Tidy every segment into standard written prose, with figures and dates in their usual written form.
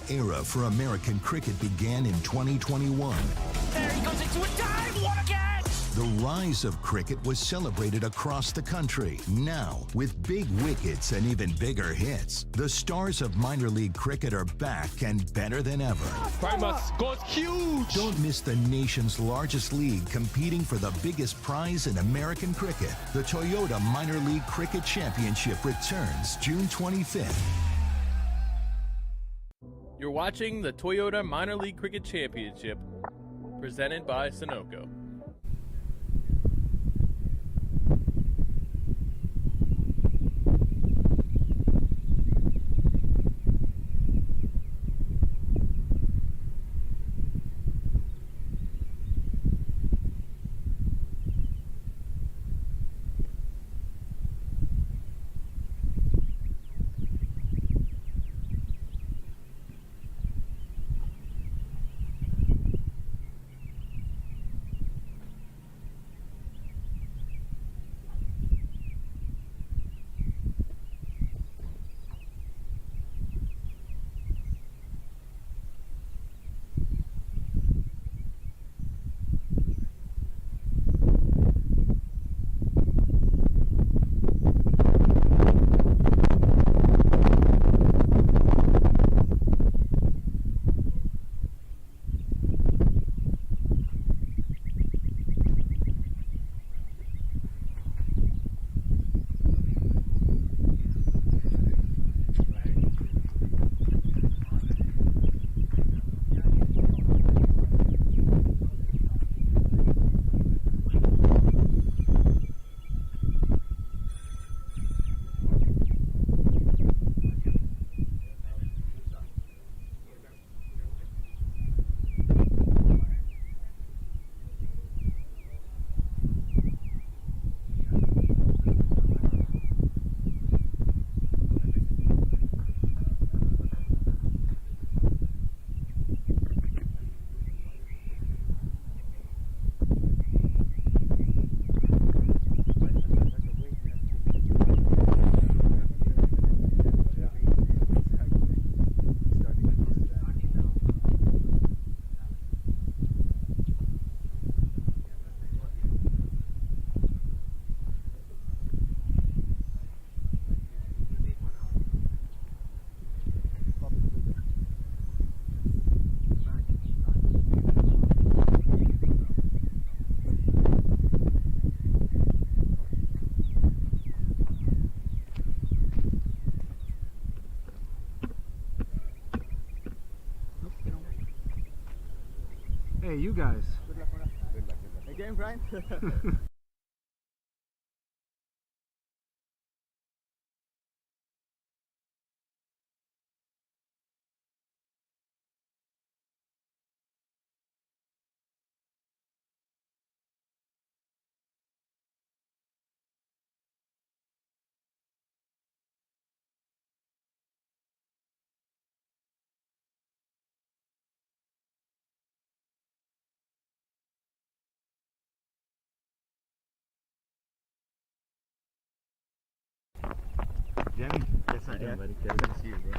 era for American cricket began in 2021. There he goes into a dive! What again? The rise of cricket was celebrated across the country. Now, with big wickets and even bigger hits, the stars of minor league cricket are back and better than ever. Primus goes huge! Don't miss the nation's largest league competing for the biggest prize in American cricket. The Toyota Minor League Cricket Championship returns June 25th. You're watching the Toyota Minor League Cricket Championship, presented by Sunoco. Hey, you guys. Good luck. Again, Brian. Jenny, Yes, I am. Very good to see you, bro.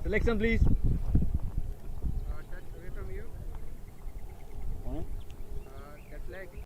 selection please. Touch away from you. That leg.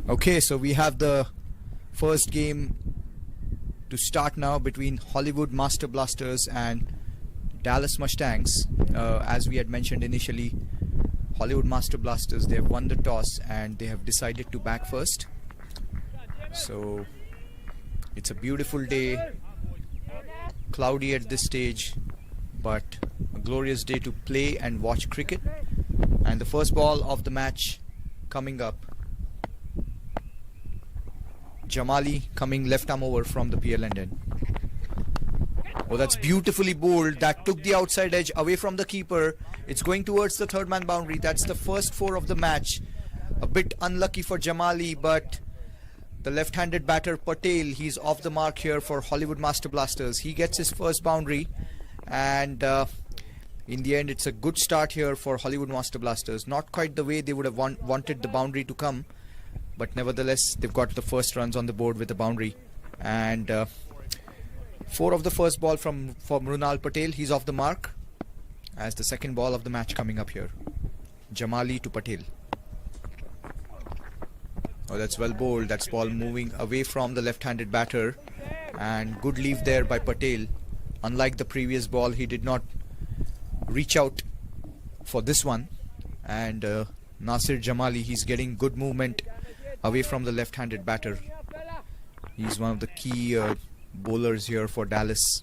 Okay, so we have the first game to start now between Hollywood Master Blasters and Dallas Mustangs. As we had mentioned initially, Hollywood Master Blasters, they have won the toss and they have decided to back first. So it's a beautiful day, cloudy at this stage, but a glorious day to play and watch cricket. And the first ball of the match coming up. Jamali coming left arm over from the PL end. Oh, that's beautifully bowled. That took the outside edge away from the keeper. It's going towards the third man boundary. That's the first 4 of the match. A bit unlucky for Jamali, but the left-handed batter Patel, he's off the mark here for Hollywood Master Blasters. He gets his first boundary, and in the end it's a good start here for Hollywood Master Blasters. Not quite the way they would have wanted the boundary to come, but nevertheless they've got the first runs on the board with the boundary. And 4 of the first ball from Mrunal Patel, he's off the mark, as the second ball of the match coming up here. Jamali to Patel. Oh, that's well bowled. That's ball moving away from the left-handed batter, and good leave there by Patel. Unlike the previous ball, he did not reach out for this one. And Nasir Jamali, he's getting good movement away from the left-handed batter. He's one of the key bowlers here for Dallas,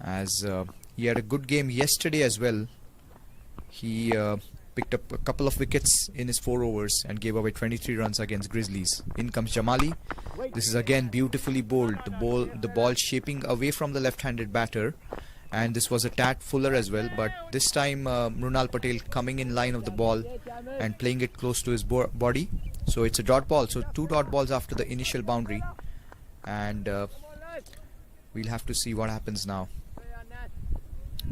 as he had a good game yesterday as well. He picked up a couple of wickets in his 4 overs and gave away 23 runs against Grizzlies. In comes Jamali. This is again beautifully bowled. The ball shaping away from the left-handed batter, and this was a tad fuller as well, but this time Mrunal Patel coming in line of the ball and playing it close to his body. So it's a dot ball. So 2 dot balls after the initial boundary, and we'll have to see what happens now.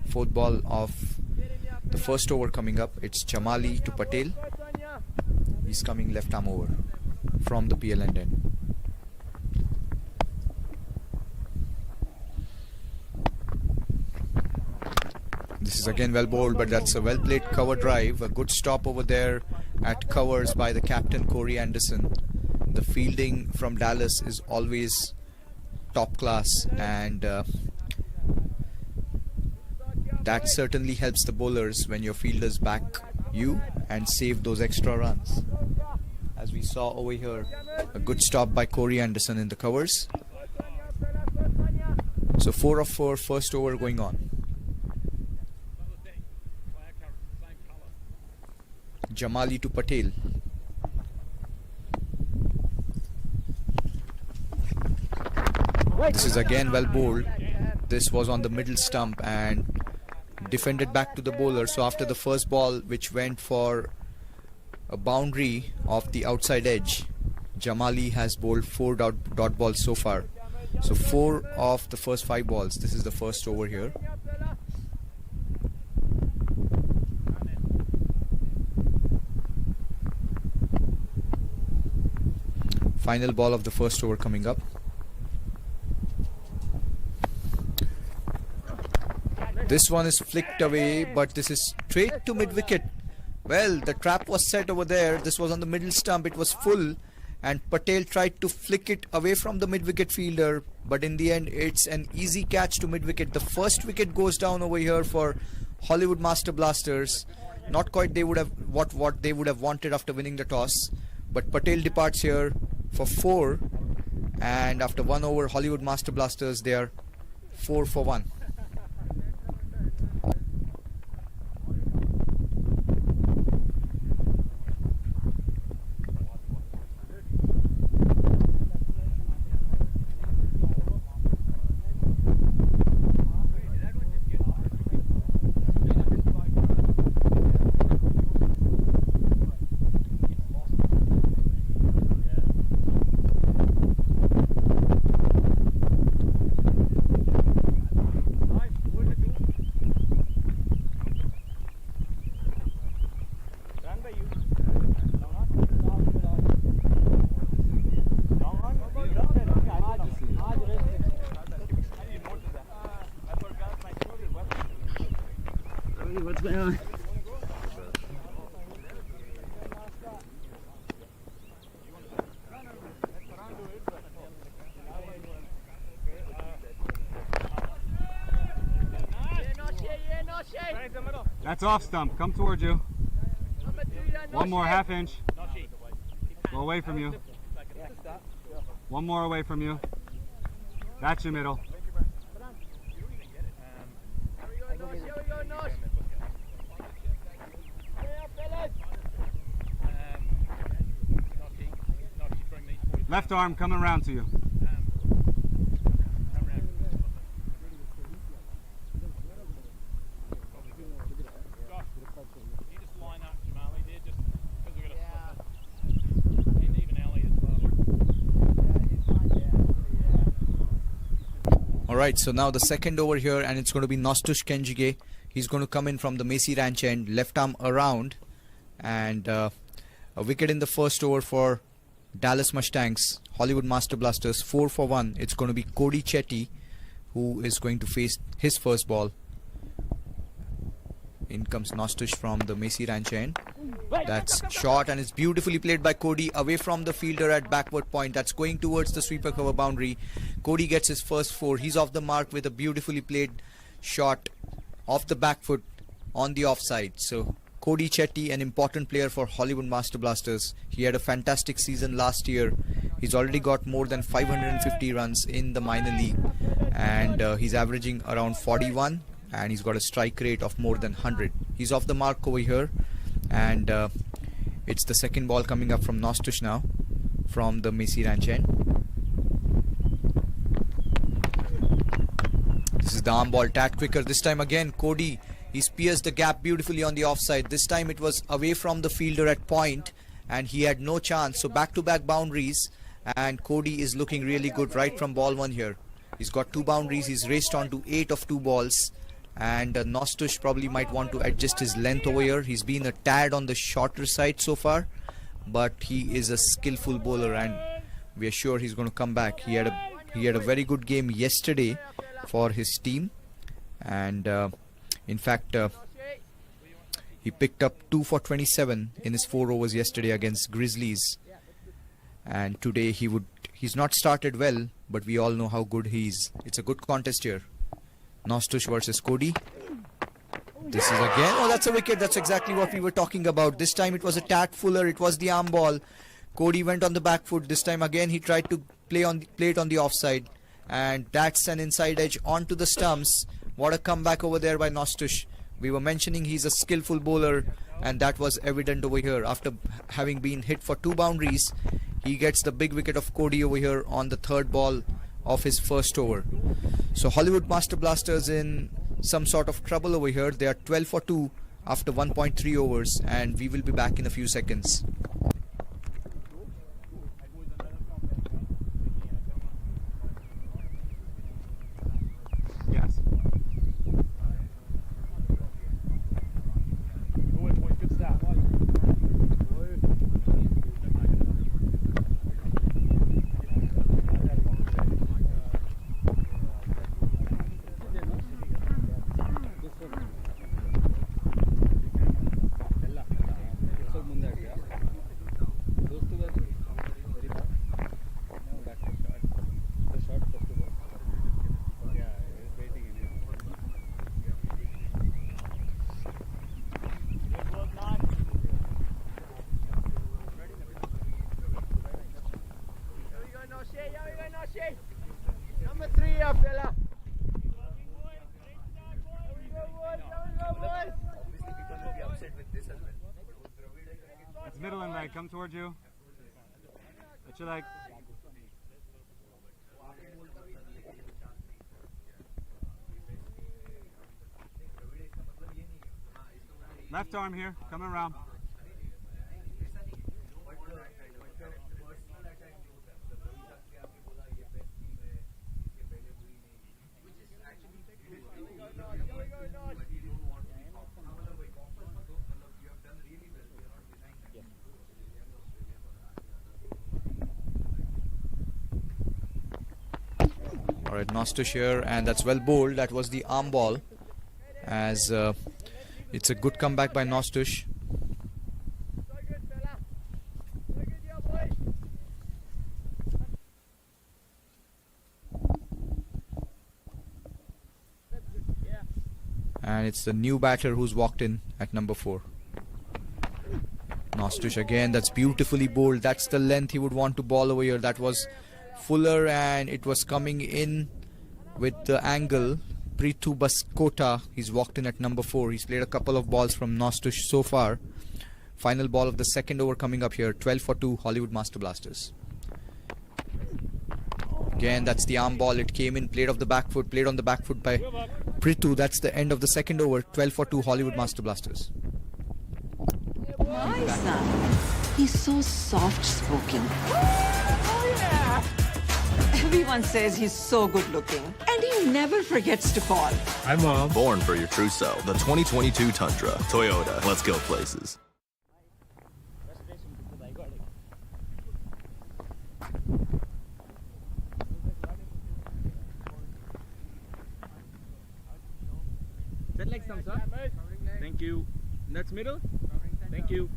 4th ball of the first over coming up. It's Jamali to Patel. He's coming left arm over from the PL end. This is again well bowled, but that's a well played cover drive. A good stop over there at covers by the captain Corey Anderson. The fielding from Dallas is always top class, and that certainly helps the bowlers when your fielders back you and save those extra runs. As we saw over here, a good stop by Corey Anderson in the covers. So 4 of 4 first over going on. Jamali to Patel. This is again well bowled. This was on the middle stump and defended back to the bowler. So after the first ball, which went for a boundary off the outside edge, Jamali has bowled 4 dot balls so far. So 4 of the first 5 balls. This is the first over here. Final ball of the first over coming up. This one is flicked away, but this is straight to mid-wicket. Well, the trap was set over there. This was on the middle stump. It was full, and Patel tried to flick it away from the mid-wicket fielder, but in the end it's an easy catch to mid-wicket. The first wicket goes down over here for Hollywood Master Blasters. Not quite they would have what they would have wanted after winning the toss, but Patel departs here for 4, and after 1 over, Hollywood Master Blasters, they are 4 for 1. What's going on? That's off stump. Come towards you. One more half inch. Go away from you. One more away from you. That's your middle. Left arm coming around to you. Alright, so now the second over here, and it's going to be Nostush Kenjige. He's going to come in from the Macy Ranch end, left arm around, and a wicket in the first over for Dallas Mustangs, Hollywood Master Blasters, 4 for 1. It's going to be Cody Chetty who is going to face his first ball. In comes Nostush from the Macy Ranch end. That's short, and it's beautifully played by Cody away from the fielder at backward point. That's going towards the sweeper cover boundary. Cody gets his first 4. He's off the mark with a beautifully played shot off the back foot on the offside. So Cody Chetty, an important player for Hollywood Master Blasters. He had a fantastic season last year. He's already got more than 550 runs in the minor league, and he's averaging around 41, and he's got a strike rate of more than 100. He's off the mark over here, and it's the second ball coming up from Nostush now from the Macy Ranch end. This is the arm ball, tad quicker. This time again Cody, he's pierced the gap beautifully on the offside. This time it was away from the fielder at point, and he had no chance. So back-to-back boundaries, and Cody is looking really good right from ball 1 here. He's got 2 boundaries. He's raced on to 8 of 2 balls, and Nostush probably might want to adjust his length over here. He's been a tad on the shorter side so far, but he is a skillful bowler, and we are sure he's going to come back. He had a very good game yesterday for his team, and in fact he picked up 2 for 27 in his 4 overs yesterday against Grizzlies, and today he's not started well, but we all know how good he is. It's a good contest here. Nostush versus Cody. This is again, oh, that's a wicket. That's exactly what we were talking about. This time it was a tad fuller. It was the arm ball. Cody went on the back foot. This time again he tried to play it on the offside, and that's an inside edge onto the stumps. What a comeback over there by Nostush. We were mentioning he's a skillful bowler, and that was evident over here. After having been hit for 2 boundaries, he gets the big wicket of Cody over here on the 3rd ball of his first over. So Hollywood Master Blasters in some sort of trouble over here. They are 12 for 2 after 1.3 overs, and we will be back in a few seconds. Yes. Number 3 up, fella. That's middle and leg. Come towards you. That's your leg. Left arm here. Coming around. Alright, Nostush here, and that's well bowled. That was the arm ball, as it's a good comeback by Nostush. And it's the new batter who's walked in at number 4. Nostush again, that's beautifully bowled. That's the length he would want to ball over here. That was fuller and it was coming in with the angle. Prithu Baskota, he's walked in at number 4. He's played a couple of balls from Nostush so far. Final ball of the second over coming up here. 12 for 2, Hollywood Master Blasters. Again, that's the arm ball. It came in, played on the back foot by Prithu. That's the end of the second over. 12 for 2, Hollywood Master Blasters. My son, he's so soft-spoken. Everyone says he's so good-looking, and he never forgets to call. Hi, Mom. Born for your true self. The 2022 Tundra. Toyota. Let's go places. Set legs, thumbs up. Thank you. Nuts middle. Thank you. Thank you.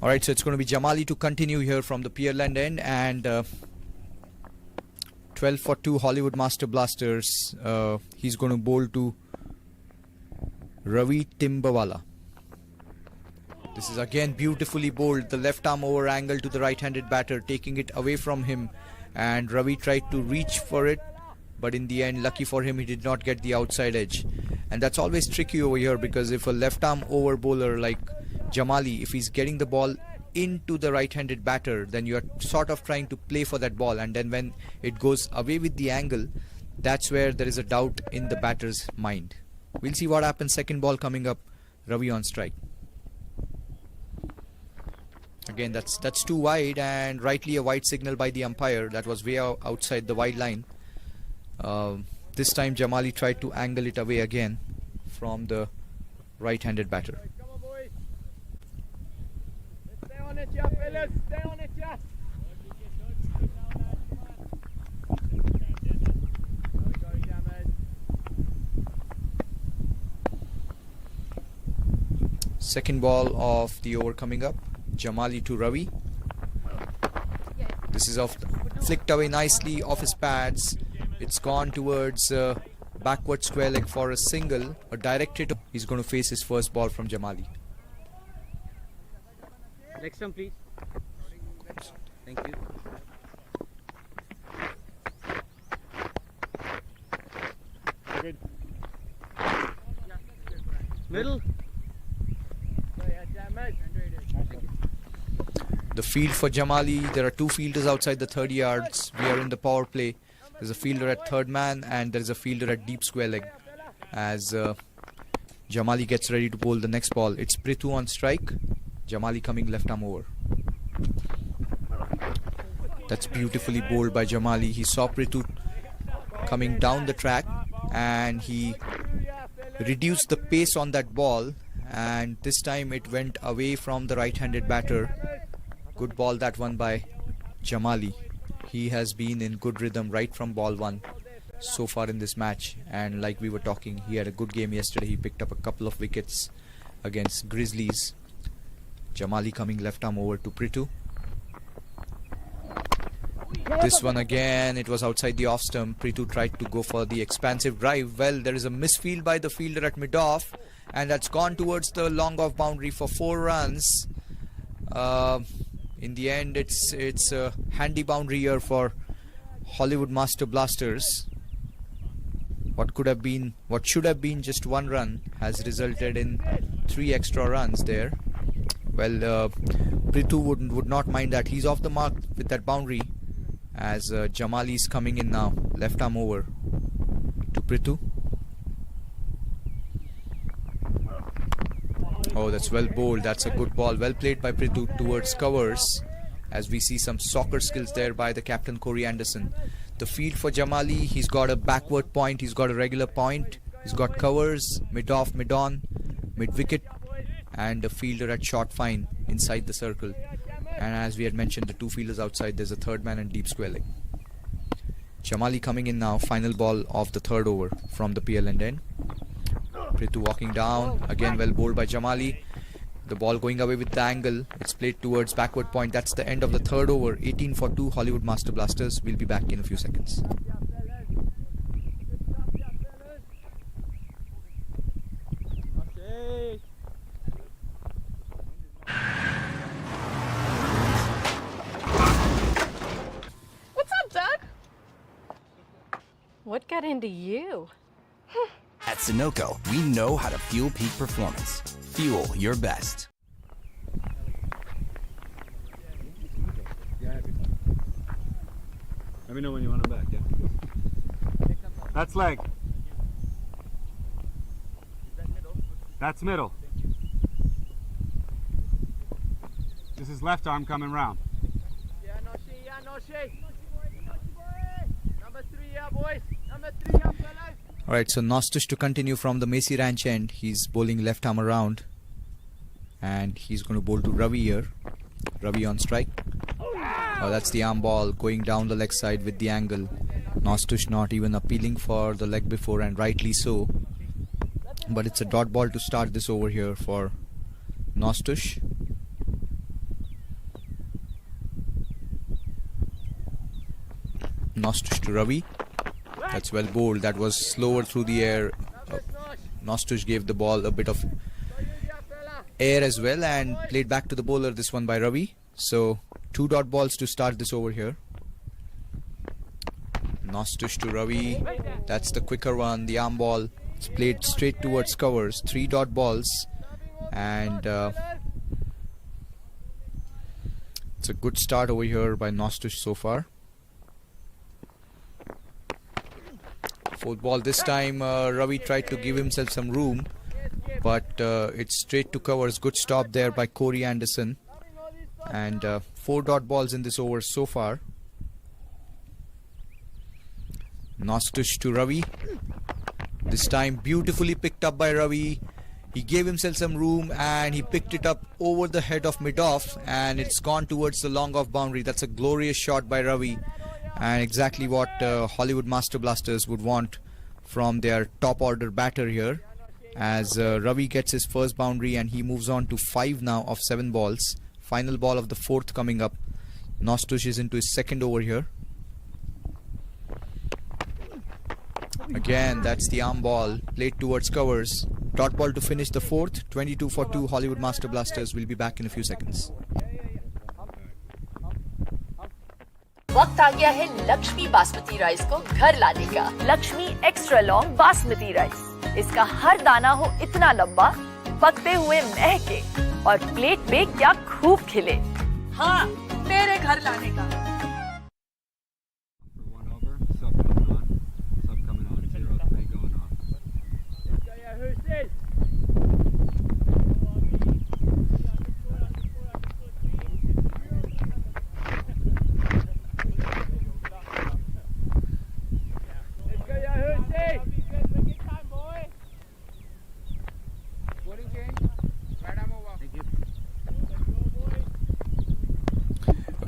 Alright, so it's going to be Jamali to continue here from the Pearland end, and 12 for 2 Hollywood Master Blasters. He's going to bowl to Ravi Timbawala. This is again beautifully bowled. The left arm over angle to the right-handed batter, taking it away from him, and Ravi tried to reach for it, but in the end, lucky for him, he did not get the outside edge. And that's always tricky over here, because if a left arm over bowler like Jamali, if he's getting the ball into the right-handed batter, then you're sort of trying to play for that ball, and then when it goes away with the angle, that's where there is a doubt in the batter's mind. We'll see what happens. Second ball coming up. Ravi on strike. Again, that's too wide, and rightly a wide signal by the umpire. That was way outside the wide line. This time Jamali tried to angle it away again from the right-handed batter. Stay on it, yeah, fellas. Stay on it, yeah. Second ball of the over coming up. Jamali to Ravi. This is flicked away nicely off his pads. It's gone towards backward square leg for a single. A direct hit. He's going to face his first ball from Jamali. Leg stump, please. Thank you. Good. Middle. The field for Jamali, there are two fielders outside the 30 yards. We are in the power play. There's a fielder at third man and there's a fielder at deep square leg. As Jamali gets ready to bowl the next ball, it's Prithu on strike. Jamali coming left arm over. That's beautifully bowled by Jamali. He saw Prithu coming down the track and he reduced the pace on that ball, and this time it went away from the right-handed batter. Good ball, that one by Jamali. He has been in good rhythm right from ball one so far in this match, and like we were talking, he had a good game yesterday. He picked up a couple of wickets against Grizzlies. Jamali coming left arm over to Prithu. This one again, it was outside the off stump. Prithu tried to go for the expansive drive. Well, there is a misfield by the fielder at mid-off, and that's gone towards the long off boundary for 4 runs. In the end, it's a handy boundary here for Hollywood Master Blasters. What should have been just 1 run has resulted in 3 extra runs there. Well, Prithu would not mind that. He's off the mark with that boundary, as Jamali is coming in now. Left arm over to Prithu. Oh, that's well bowled. That's a good ball. Well played by Prithu towards covers, as we see some soccer skills there by the captain, Corey Anderson. The field for Jamali, he's got a backward point, he's got a regular point, he's got covers, mid-off, mid-on, mid-wicket, and a fielder at short fine inside the circle. And as we had mentioned, the 2 fielders outside, there's a third man and deep square leg. Jamali coming in now. Final ball of the third over from the PL end. Prithu walking down. Again well bowled by Jamali. The ball going away with the angle. It's played towards backward point. That's the end of the third over. 18 for 2 Hollywood Master Blasters. We'll be back in a few seconds. What's up, Doug? What got into you? At Sunoco, we know how to fuel peak performance. Fuel your best. Let me know when you want them back, yeah? That's leg. That's middle. This is left arm coming round. Number 3, yeah, boys. Number 3, yeah, fellas. Alright, so Nostush to continue from the Macy Ranch end. He's bowling left arm around. And he's going to bowl to Ravi here. Ravi on strike. Oh, that's the arm ball going down the leg side with the angle. Nostush not even appealing for the leg before, and rightly so. But it's a dot ball to start this over here for Nostush. Nostush to Ravi. That's well bowled. That was slower through the air. Nostush gave the ball a bit of air as well and played back to the bowler. This one by Ravi. So 2 dot balls to start this over here. Nostush to Ravi. That's the quicker one. The arm ball. It's played straight towards covers. 3 dot balls. And it's a good start over here by Nostush so far. 4th ball this time. Ravi tried to give himself some room. But it's straight to covers. Good stop there by Corey Anderson. And 4 dot balls in this over so far. Nostush to Ravi. This time beautifully picked up by Ravi. He gave himself some room and he picked it up over the head of mid-off, and it's gone towards the long off boundary. That's a glorious shot by Ravi, and exactly what Hollywood Master Blasters would want from their top order batter here, as Ravi gets his first boundary and he moves on to 5 now of 7 balls. Final ball of the 4th coming up. Nostush is into his 2nd over here. Again, that's the arm ball played towards covers. Dot ball to finish the 4th. 22 for 2 Hollywood Master Blasters. Will be back in a few seconds. वक्त आ गया है Lakshmi basmati rice को घर लाने का। Lakshmi extra long basmati rice. इसका हर दाना हो इतना लंबा, पकते हुए महके और प्लेट पे क्या खूब खिले। हाँ, मेरे घर लाने का।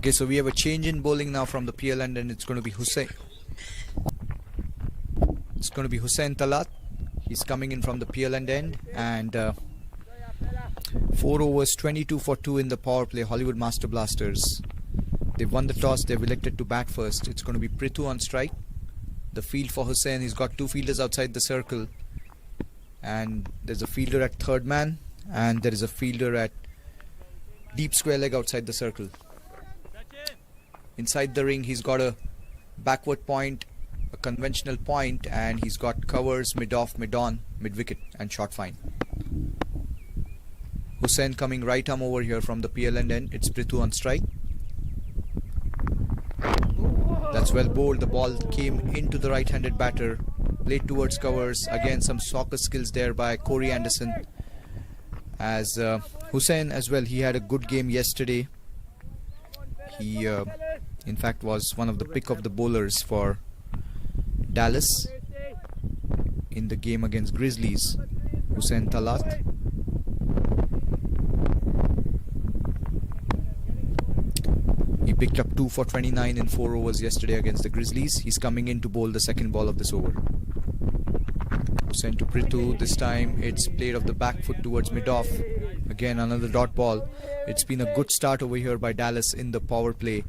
Okay, so we have a change in bowling now from the PL end, and it's going to be Hussain. It's going to be Hussain Talat. He's coming in from the PL end, and 4 overs, 22 for 2 in the power play. Hollywood Master Blasters. They've won the toss. They've elected to bat first. It's going to be Prithu on strike. The field for Hussain. He's got 2 fielders outside the circle, and there's a fielder at third man, and there is a fielder at deep square leg outside the circle. Inside the ring, he's got a backward point, a conventional point, and he's got covers, mid-off, mid-on, mid-wicket, and short fine. Hussain coming right arm over here from the PL end. It's Prithu on strike. That's well bowled. The ball came into the right-handed batter, played towards covers. Again, some soccer skills there by Corey Anderson. As Hussain as well, he had a good game yesterday. He in fact was one of the pick of the bowlers for Dallas in the game against Grizzlies. Hussain Talat. He picked up 2 for 29 in 4 overs yesterday against the Grizzlies. He's coming in to bowl the second ball of this over. Sent to Prithu. This time it's played off the back foot towards mid-off. Again another dot ball. It's been a good start over here by Dallas in the power play.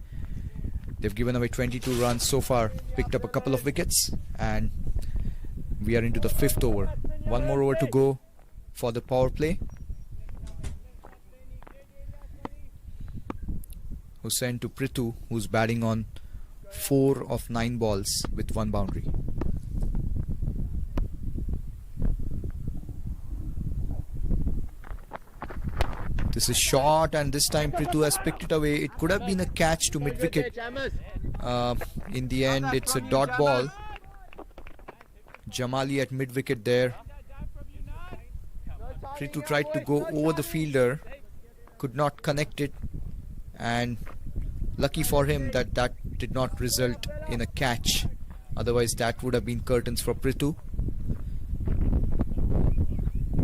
They've given away 22 runs so far, picked up a couple of wickets, and we are into the 5th over. One more over to go for the power play. Hussain to Prithu, who's batting on 4 of 9 balls with 1 boundary. This is short, and this time Prithu has picked it away. It could have been a catch to mid-wicket. In the end, it's a dot ball. Jamali at mid-wicket there. Prithu tried to go over the fielder, could not connect it, and lucky for him that did not result in a catch. Otherwise that would have been curtains for Prithu.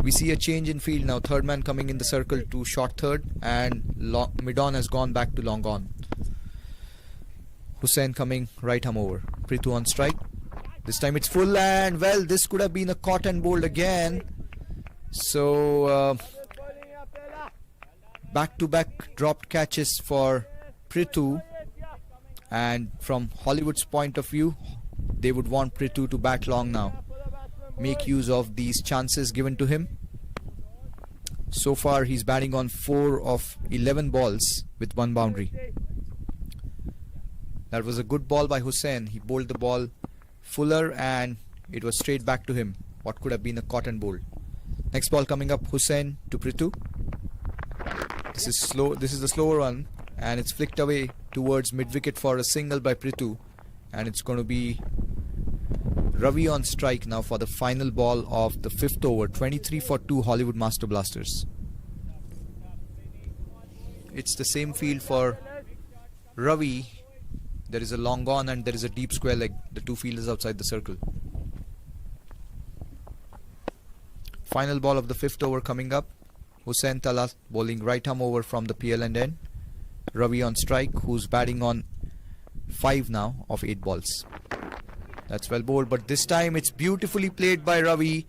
We see a change in field now. Third man coming in the circle to short third, and mid-on has gone back to long on. Hussain coming right arm over. Prithu on strike. This time it's full, and well, this could have been a caught and bowled again. So back-to-back dropped catches for Prithu, and from Hollywood's point of view, they would want Prithu to bat long now, make use of these chances given to him. So far he's batting on 4 of 11 balls with 1 boundary. That was a good ball by Hussain. He bowled the ball fuller and it was straight back to him. What could have been a caught and bowled. Next ball coming up, Hussain to Prithu. This is slow. This is the slower one, and it's flicked away towards mid-wicket for a single by Prithu, and it's going to be Ravi on strike now for the final ball of the 5th over. 23 for 2 Hollywood Master Blasters. It's the same field for Ravi. There is a long on and there is a deep square leg. The 2 fielders outside the circle. Final ball of the 5th over coming up. Hussain Talat bowling right arm over from the PLN end. Ravi on strike, who's batting on 5 now of 8 balls. That's well bowled, but this time it's beautifully played by Ravi.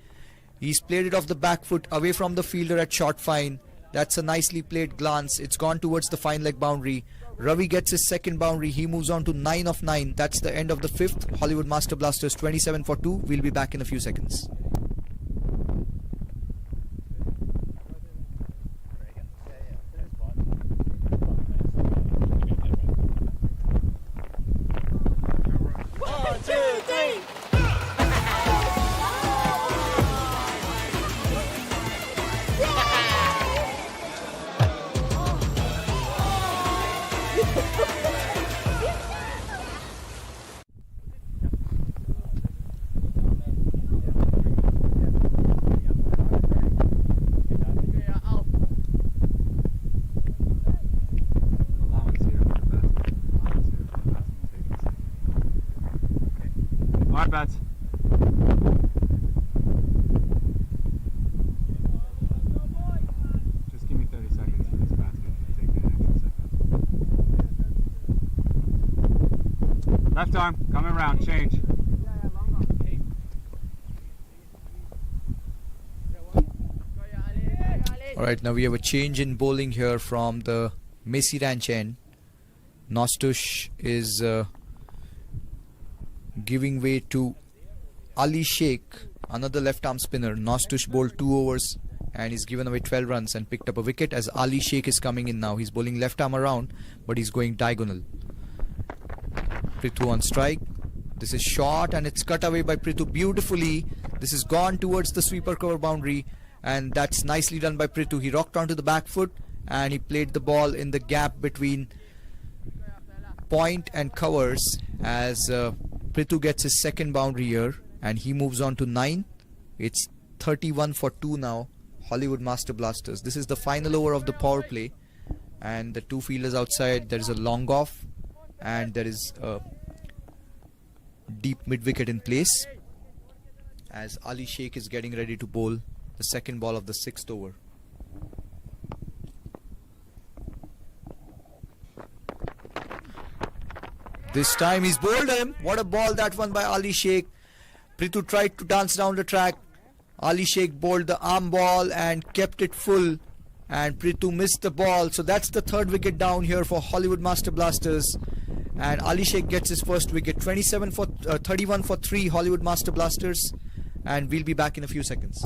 He's played it off the back foot away from the fielder at short fine. That's a nicely played glance. It's gone towards the fine leg boundary. Ravi gets his second boundary. He moves on to 9 of 9. That's the end of the 5th. Hollywood Master Blasters 27 for 2. We'll be back in a few seconds. Hard bats. Just give me 30 seconds for this batsman to take an extra second. Left arm, coming around, change. Alright, now we have a change in bowling here from the Macy Ranch end. Nostush is giving way to Ali Sheikh, another left arm spinner. Nostush bowled 2 overs and he's given away 12 runs and picked up a wicket as Ali Sheikh is coming in now. He's bowling left arm around, but he's going diagonal. Prithu on strike. This is short and it's cut away by Prithu beautifully. This is gone towards the sweeper cover boundary, and that's nicely done by Prithu. He rocked onto the back foot and he played the ball in the gap between point and covers as Prithu gets his second boundary here and he moves on to 9. It's 31 for 2 now, Hollywood Master Blasters. This is the final over of the power play, and the 2 fielders outside, there is a long off and there is a deep mid wicket in place as Ali Sheikh is getting ready to bowl the second ball of the 6th over. This time he's bowled him. What a ball that one by Ali Sheikh. Prithu tried to dance down the track. Ali Sheikh bowled the arm ball and kept it full. And Prithu missed the ball. So that's the third wicket down here for Hollywood Master Blasters. And Ali Sheikh gets his first wicket. 31 for 3 Hollywood Master Blasters. And we'll be back in a few seconds.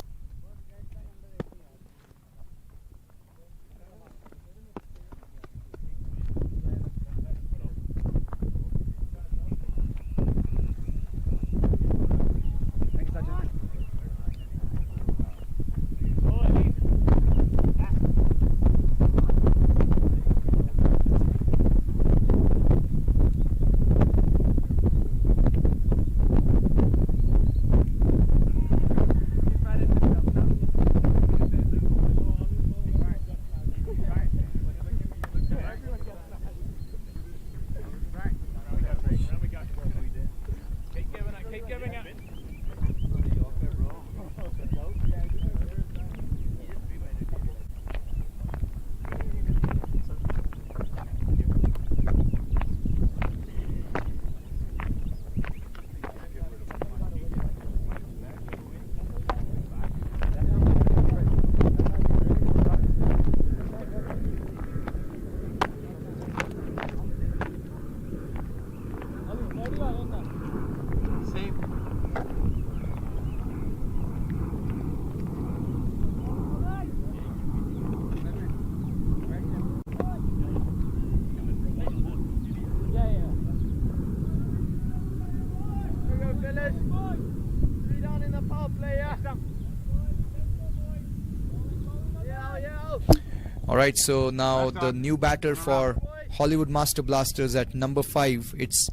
Alright, so now the new batter for Hollywood Master Blasters at number 5, it's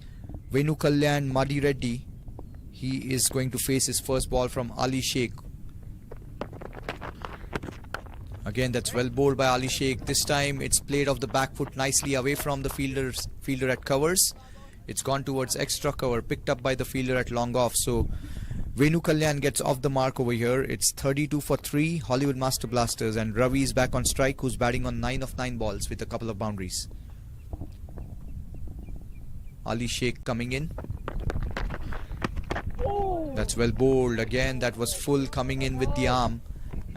Venu Kalyan Madi Reddy. He is going to face his first ball from Ali Sheikh. Again, that's well bowled by Ali Sheikh. This time it's played off the back foot nicely away from the fielder at covers. It's gone towards extra cover, picked up by the fielder at long off. So Venu Kalyan gets off the mark over here. It's 32 for 3 Hollywood Master Blasters, and Ravi is back on strike, who's batting on 9 of 9 balls with a couple of boundaries. Ali Sheikh coming in. That's well bowled. Again, that was full, coming in with the arm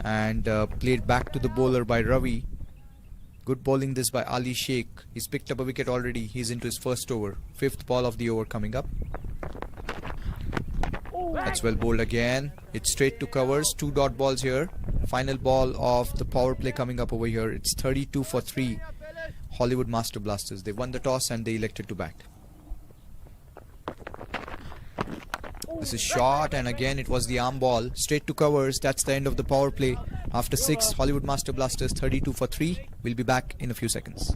and played back to the bowler by Ravi. Good bowling this by Ali Sheikh. He's picked up a wicket already. He's into his first over. 5th ball of the over coming up. That's well bowled again. It's straight to covers. 2 dot balls here. Final ball of the power play coming up over here. It's 32 for 3 Hollywood Master Blasters. They won the toss and they elected to bat. This is short, and again it was the arm ball. Straight to covers. That's the end of the power play. After 6, Hollywood Master Blasters 32 for 3. We'll be back in a few seconds.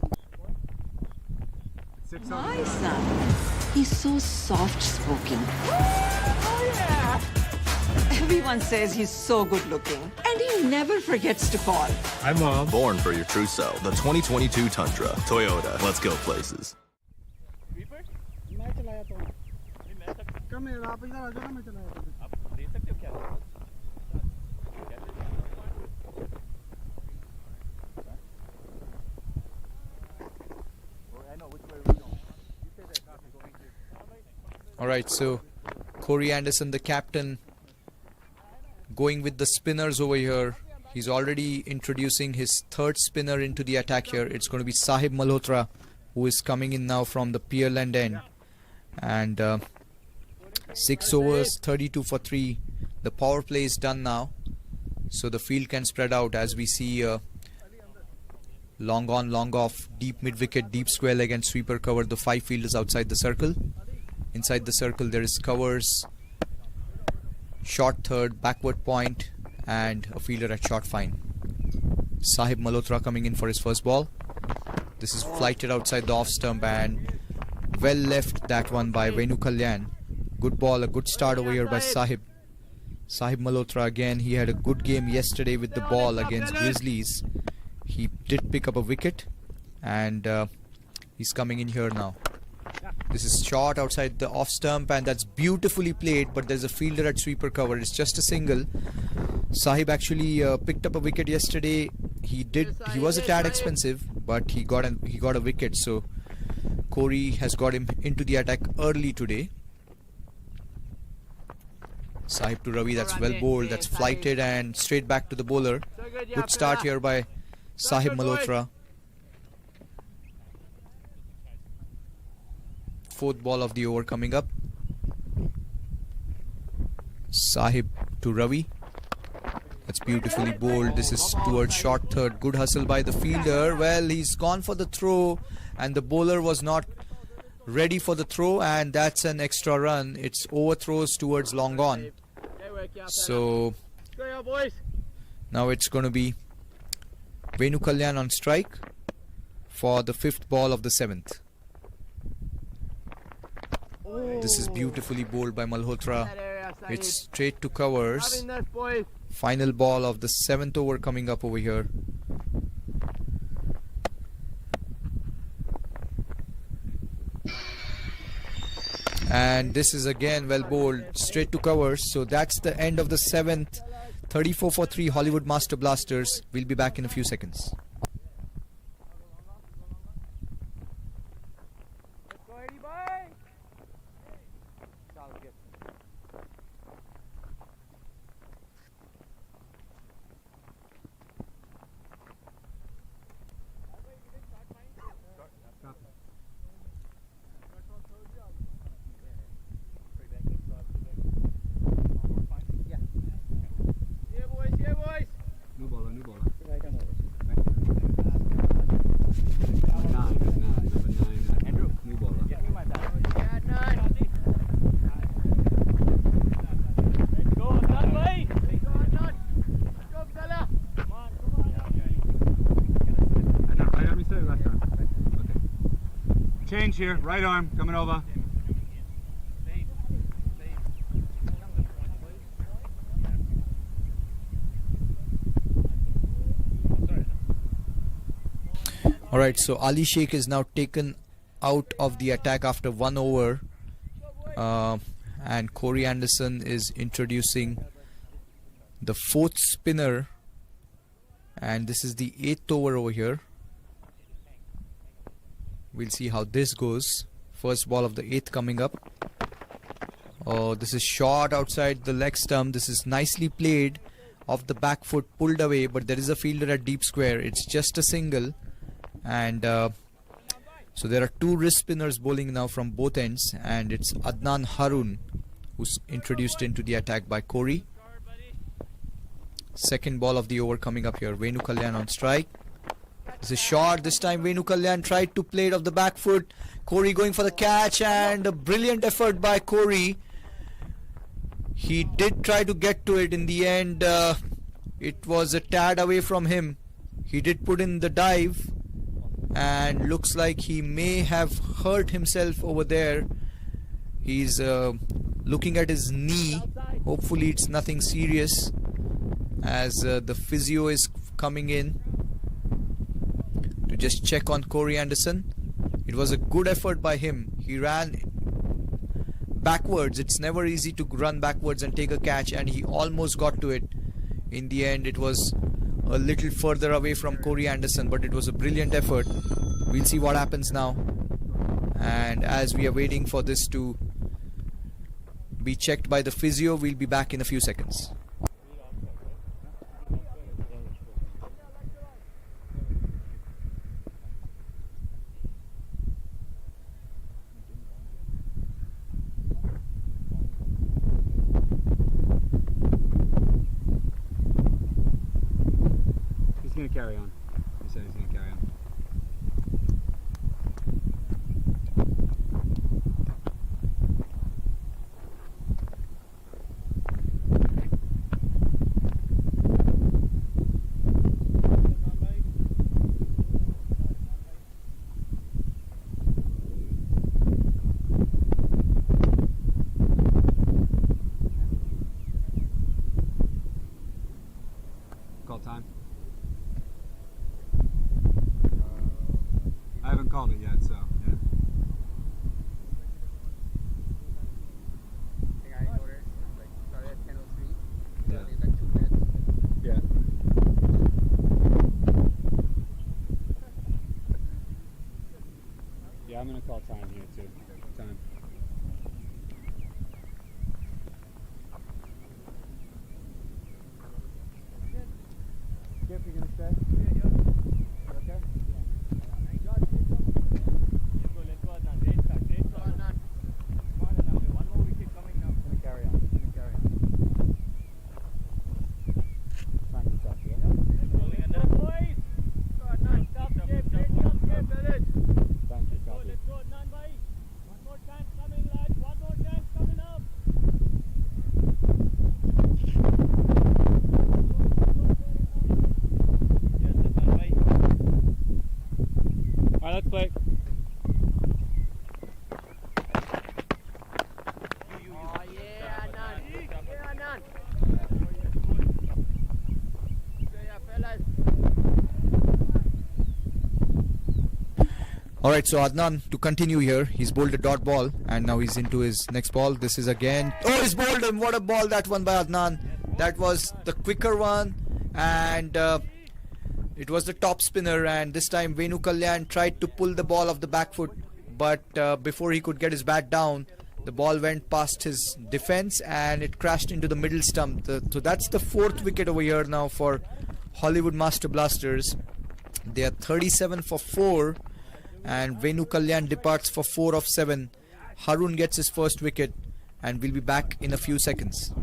My son, he's so soft-spoken. Everyone says he's so good-looking, and he never forgets to call. Hi, Mom. Born for your true self. The 2022 Tundra. Toyota. Let's go places. Alright, so Corey Anderson, the captain, going with the spinners over here. He's already introducing his 3rd spinner into the attack here. It's going to be Sahib Malhotra, who is coming in now from the Pearland end. And 6 overs, 32 for 3. The power play is done now, so the field can spread out as we see long on, long off, deep mid-wicket, deep square leg and sweeper cover the 5 fielders outside the circle. Inside the circle there is covers, short third, backward point, and a fielder at short fine. Sahib Malhotra coming in for his first ball. This is flighted outside the off stump and well left, that one by Venu Kalyan. Good ball, a good start over here by Sahib. Sahib Malhotra again, he had a good game yesterday with the ball against Grizzlies. He did pick up a wicket, and he's coming in here now. This is short outside the off stump, and that's beautifully played, but there's a fielder at sweeper cover. It's just a single. Sahib actually picked up a wicket yesterday. He was a tad expensive, but he got a wicket, so Corey has got him into the attack early today. Sahib to Ravi, that's well bowled, that's flighted and straight back to the bowler. Good start here by Sahib Malhotra. Fourth ball of the over coming up. Sahib to Ravi. That's beautifully bowled. This is towards short third. Good hustle by the fielder. Well, he's gone for the throw and the bowler was not ready for the throw, and that's an extra run. It's overthrows towards long on. So now it's going to be Venu Kalyan on strike for the fifth ball of the seventh. This is beautifully bowled by Malhotra. It's straight to covers. Final ball of the seventh over coming up over here. And this is again well bowled, straight to covers. So that's the end of the seventh. 34 for 3 Hollywood Master Blasters. We'll be back in a few seconds. Change here, right arm coming over. Alright, so Ali Sheikh is now taken out of the attack after 1 over. And Corey Anderson is introducing the fourth spinner. And this is the 8th over over here. We'll see how this goes. First ball of the 8th coming up. Oh, this is short outside the leg stump. This is nicely played off the back foot, pulled away, but there is a fielder at deep square. It's just a single. And so there are 2 wrist spinners bowling now from both ends, and it's Adnan Harun who's introduced into the attack by Corey. Second ball of the over coming up here. Venu Kalyan on strike. This is short. This time Venu Kalyan tried to play it off the back foot. Corey going for the catch, and a brilliant effort by Corey. He did try to get to it. In the end, it was a tad away from him. He did put in the dive, and looks like he may have hurt himself over there. He's looking at his knee. Hopefully it's nothing serious, as the physio is coming in to just check on Corey Anderson. It was a good effort by him. He ran backwards. It's never easy to run backwards and take a catch, and he almost got to it. In the end, it was a little further away from Corey Anderson, but it was a brilliant effort. We'll see what happens now. And as we are waiting for this to be checked by the physio, we'll be back in a few seconds. He's going to carry on. He said he's going to carry on. Call time. time here too. Time. Skip, you gonna stay? You okay? Let's go, Adnan. Great start, Adnan. Come on, Adnan. One more wicket coming now. Gonna carry on. Time to stop, yeah? Rolling Adnan. Boys! Go, Adnan. Stop, skip, Village. Thank you, copy. Let's go, Adnan, bhai. One more chance coming, lads. One more chance coming up. Alright, let's play. Oh, yeah, Anand. Yeah, Anand. Yeah, fellas. Alright, so Adnan, to continue here, he's bowled a dot ball and now he's into his next ball. This is again, oh, he's bowled him. What a ball that one by Adnan. That was the quicker one, and it was the top spinner, and this time Venu Kalyan tried to pull the ball off the back foot, but before he could get his bat down, the ball went past his defense and it crashed into the middle stump. So that's the fourth wicket over here now for Hollywood Master Blasters. They are 37 for 4 and Venu Kalyan departs for 4 of 7. Harun gets his first wicket and we'll be back in a few seconds.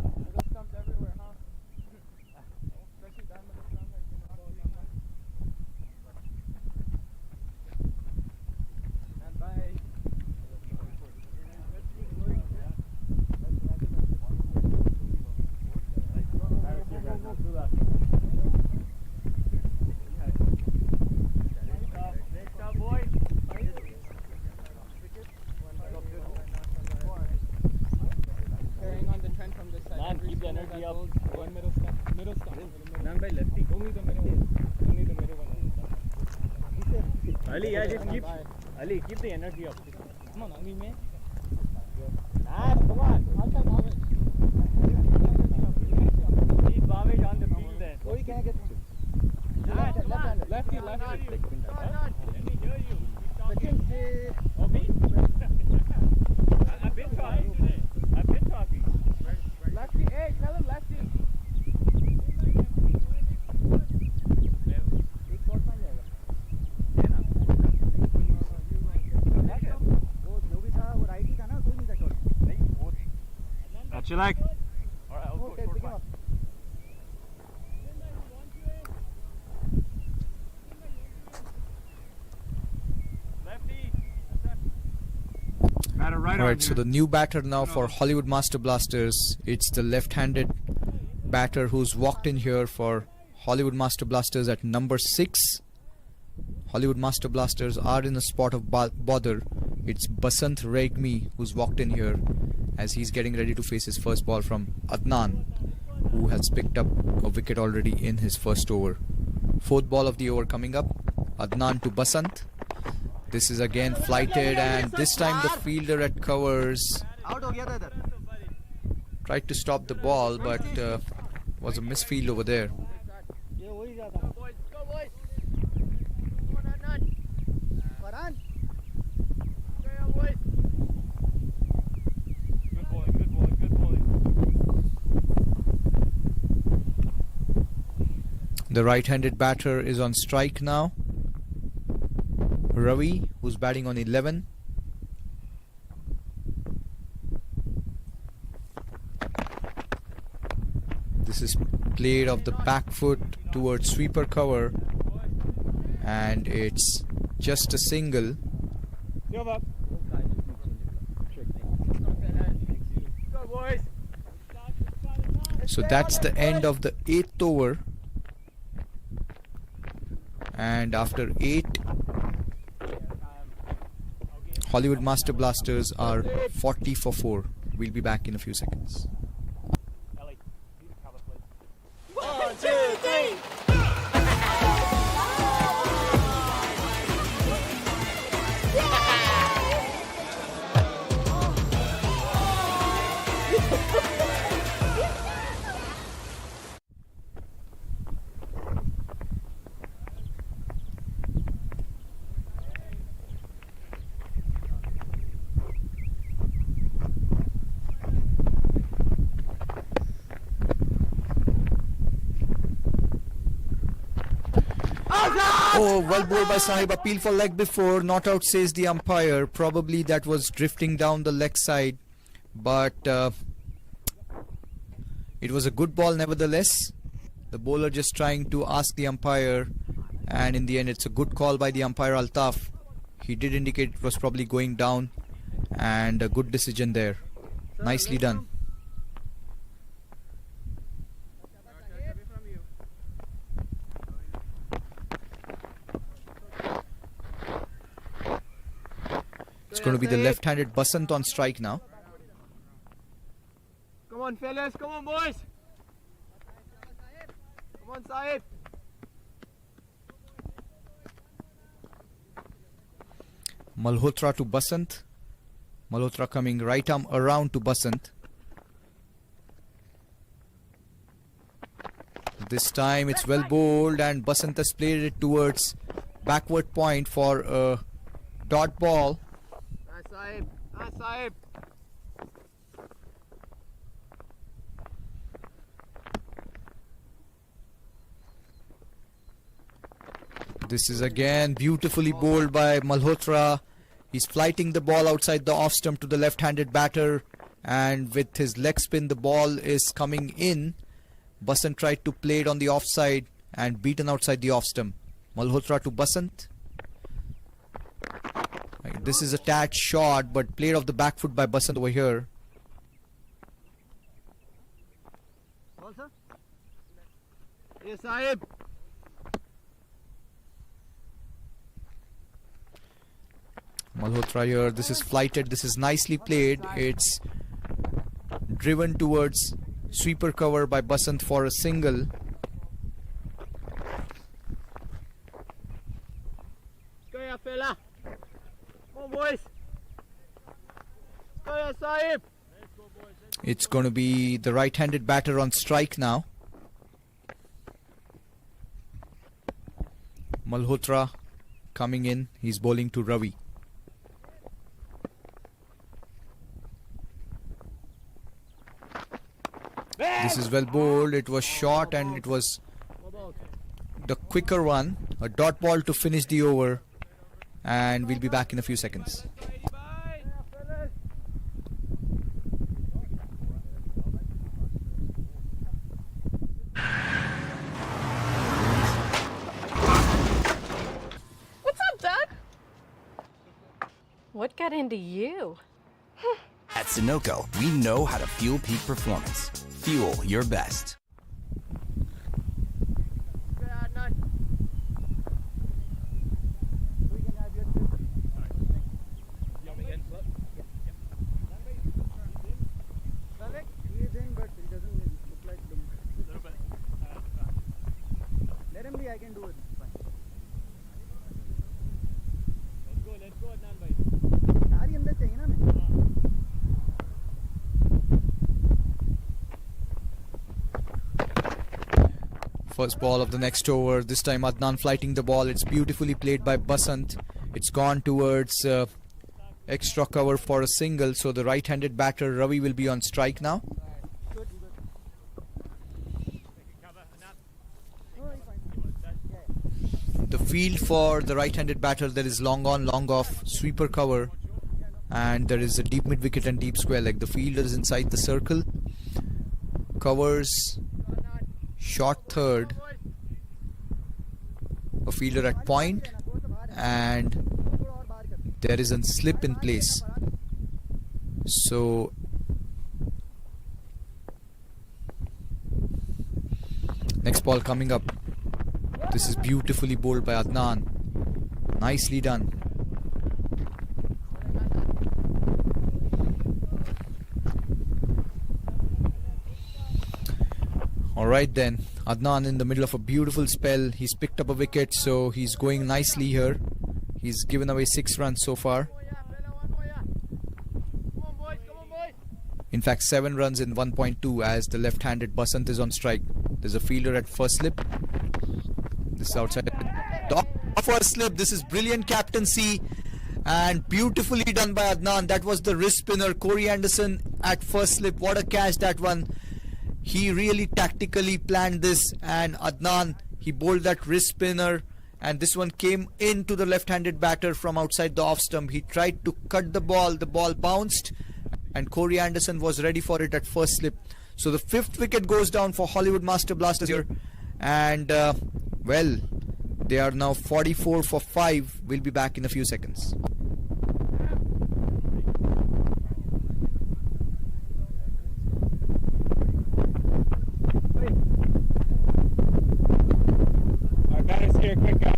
Ali, yeah, just keep. Ali, keep the energy up. Come on, Angmi, man. Come on. Keep Bhavesh on the field there. Koi can't get lefty. Let me hear you. Oh, me? I've been talking today. Lefty, hey, tell him lefty. That's your leg. Alright, I'll go short five. Alright, so the new batter now for Hollywood Master Blasters, it's the left-handed batter who's walked in here for Hollywood Master Blasters at number 6. Hollywood Master Blasters are in a spot of bother. It's Basant Regmi who's walked in here as he's getting ready to face his first ball from Adnan, who has picked up a wicket already in his first over. Fourth ball of the over coming up. Adnan to Basant. This is again flighted, and this time the fielder at covers tried to stop the ball, but was a misfield over there. The right-handed batter is on strike now. Ravi, who's batting on 11. This is played off the back foot towards sweeper cover, and it's just a single. So that's the end of the 8th over, and after 8, Hollywood Master Blasters are 40 for 4. We'll be back in a few seconds. 1, 2, 3. Oh, well bowled by Sahib. Appeal for leg before. Not out, says the umpire. Probably that was drifting down the leg side. But it was a good ball nevertheless. The bowler just trying to ask the umpire. And in the end, it's a good call by the umpire, Altaf. He did indicate it was probably going down. And a good decision there. Nicely done. It's going to be the left-handed Basant on strike now. Come on, fellas. Come on, boys. Come on, Sahib. Malhotra to Basant. Malhotra coming right arm around to Basant. This time it's well bowled and Basant has played it towards backward point for a dot ball. Nice, Sahib. Nice, Sahib. This is again beautifully bowled by Malhotra. He's flighting the ball outside the off stump to the left-handed batter, and with his leg spin the ball is coming in. Basant tried to play it on the offside and beaten outside the off stump. Malhotra to Basant. This is a tad short but played off the back foot by Basant over here. Yes, Sahib. Malhotra here, this is flighted, this is nicely played. It's driven towards sweeper cover by Basant for a single. Go here, fella. Come on, boys. Go here, Sahib. It's going to be the right-handed batter on strike now. Malhotra coming in, he's bowling to Ravi. This is well bowled. It was short and it was the quicker one. A dot ball to finish the over. And we'll be back in a few seconds. What's up, Doug? What got into you? At Sunoco, we know how to fuel peak performance. Fuel your best. Let him be, I can do it. Let's go, Adnan bhai. Yaar, ye andar chahiye na main. First ball of the next over. This time Adnan flighting the ball. It's beautifully played by Basant. It's gone towards extra cover for a single. So the right-handed batter Ravi will be on strike now. The field for the right-handed batter, there is long on, long off, sweeper cover, and there is a deep mid wicket and deep square leg. The fielder is inside the circle, covers short third, a fielder at point, and there is a slip in place. So next ball coming up. This is beautifully bowled by Adnan. Nicely done. Alright then, Adnan in the middle of a beautiful spell. He's picked up a wicket, so he's going nicely here. He's given away 6 runs so far. In fact, 7 runs in 1.2 as the left-handed Basant is on strike. There's a fielder at first slip. This is outside the first slip. This is brilliant captaincy and beautifully done by Adnan. That was the wrist spinner. Corey Anderson at first slip. What a catch that one. He really tactically planned this, and Adnan, he bowled that wrist spinner and this one came into the left-handed batter from outside the off stump. He tried to cut the ball bounced, and Corey Anderson was ready for it at first slip. So the 5th wicket goes down for Hollywood Master Blasters here, and well, they are now 44 for 5. We'll be back in a few seconds. Our batter's here, quick guys.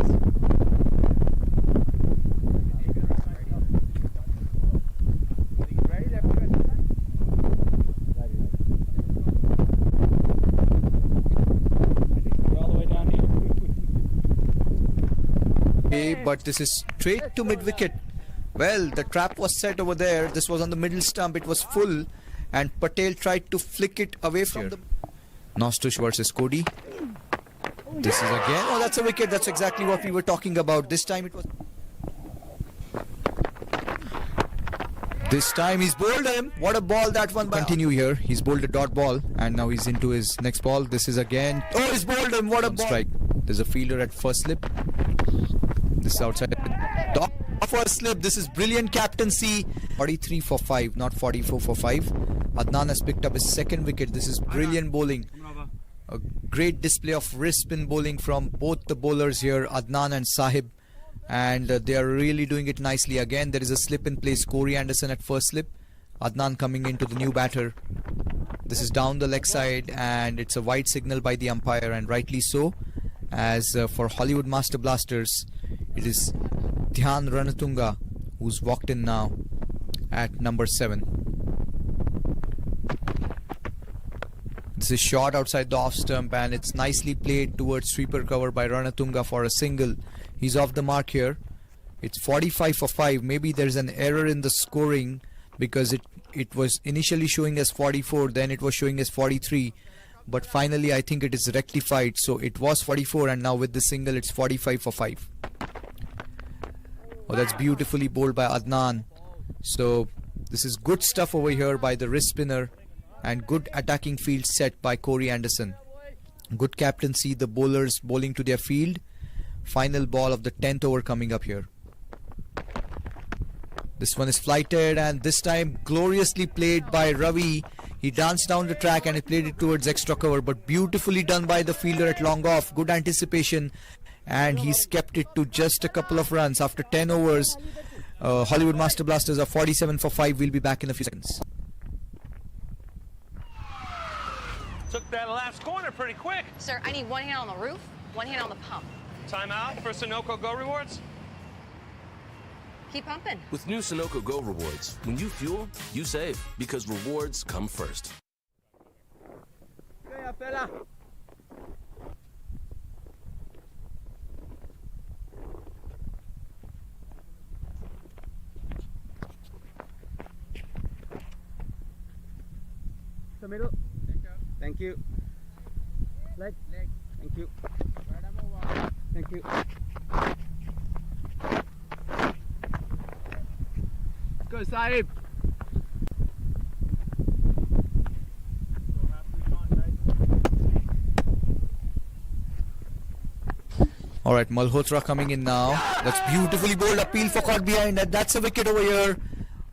But this is straight to mid-wicket. Well, the trap was set over there. This was on the middle stump. It was full, and Patel tried to flick it away from the... Nostush versus Cody. This is again... Oh, that's a wicket. That's exactly what we were talking about. This time it was... This time he's bowled him. What a ball that one. Continue here. He's bowled a dot ball, and now he's into his next ball. This is again... Oh, he's bowled him. What a ball. Strike. There's a fielder at first slip. This is outside. Top first slip. This is brilliant captaincy. 43 for 5, not 44 for 5. Adnan has picked up his 2nd wicket. This is brilliant bowling. A great display of wrist spin bowling from both the bowlers here, Adnan and Sahib. And they are really doing it nicely. Again, there is a slip in place. Corey Anderson at first slip. Adnan coming into the new batter. This is down the leg side, and it's a white signal by the umpire, and rightly so. As for Hollywood Master Blasters, it is Dhyan Ranatunga who's walked in now at number 7. This is shot outside the off stump, and it's nicely played towards sweeper cover by Ranatunga for a single. He's off the mark here. It's 45 for 5. Maybe there's an error in the scoring, because it was initially showing as 44, then it was showing as 43. But finally I think it is rectified. So it was 44, and now with the single it's 45 for 5. Oh, that's beautifully bowled by Adnan. So this is good stuff over here by the wrist spinner, and good attacking field set by Corey Anderson. Good captaincy, the bowlers bowling to their field. Final ball of the 10th over coming up here. This one is flighted, and this time gloriously played by Ravi. He danced down the track and he played it towards extra cover, but beautifully done by the fielder at long off. Good anticipation, and he's kept it to just a couple of runs after 10 overs. Hollywood Master Blasters are 47 for 5. We'll be back in a few seconds. Took that last corner pretty quick. Sir, I need one hand on the roof, one hand on the pump. Timeout for Sunoco Go Rewards. Keep pumping. With new Sunoco Go Rewards, when you fuel, you save, because rewards come first. The middle. Thank you. Leg. Thank you. Thank you. Go, Sahib. Alright, Malhotra coming in now. That's beautifully bowled. Appeal for caught behind. That's a wicket over here.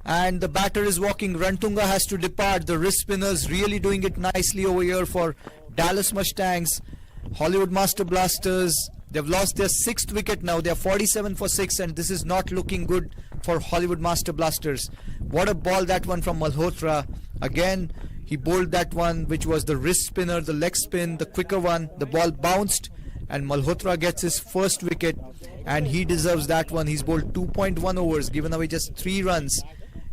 And the batter is walking. Rantunga has to depart. The wrist spinners really doing it nicely over here for Dallas Mustangs. Hollywood Master Blasters, they've lost their 6th wicket now. They're 47 for 6, and this is not looking good for Hollywood Master Blasters. What a ball that one from Malhotra. Again, he bowled that one, which was the wrist spinner, the leg spin, the quicker one. The ball bounced, and Malhotra gets his 1st wicket, and he deserves that one. He's bowled 2.1 overs, given away just 3 runs,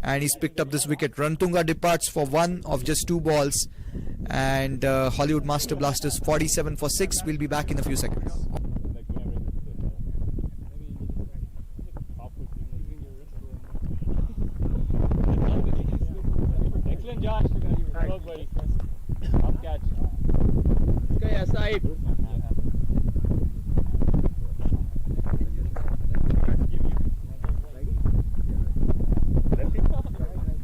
and he's picked up this wicket. Rantunga departs for 1 of just 2 balls, and Hollywood Master Blasters 47 for 6. We'll be back in a few seconds. Excellent, Josh. Well, buddy. Top catch. Okay, Sahib.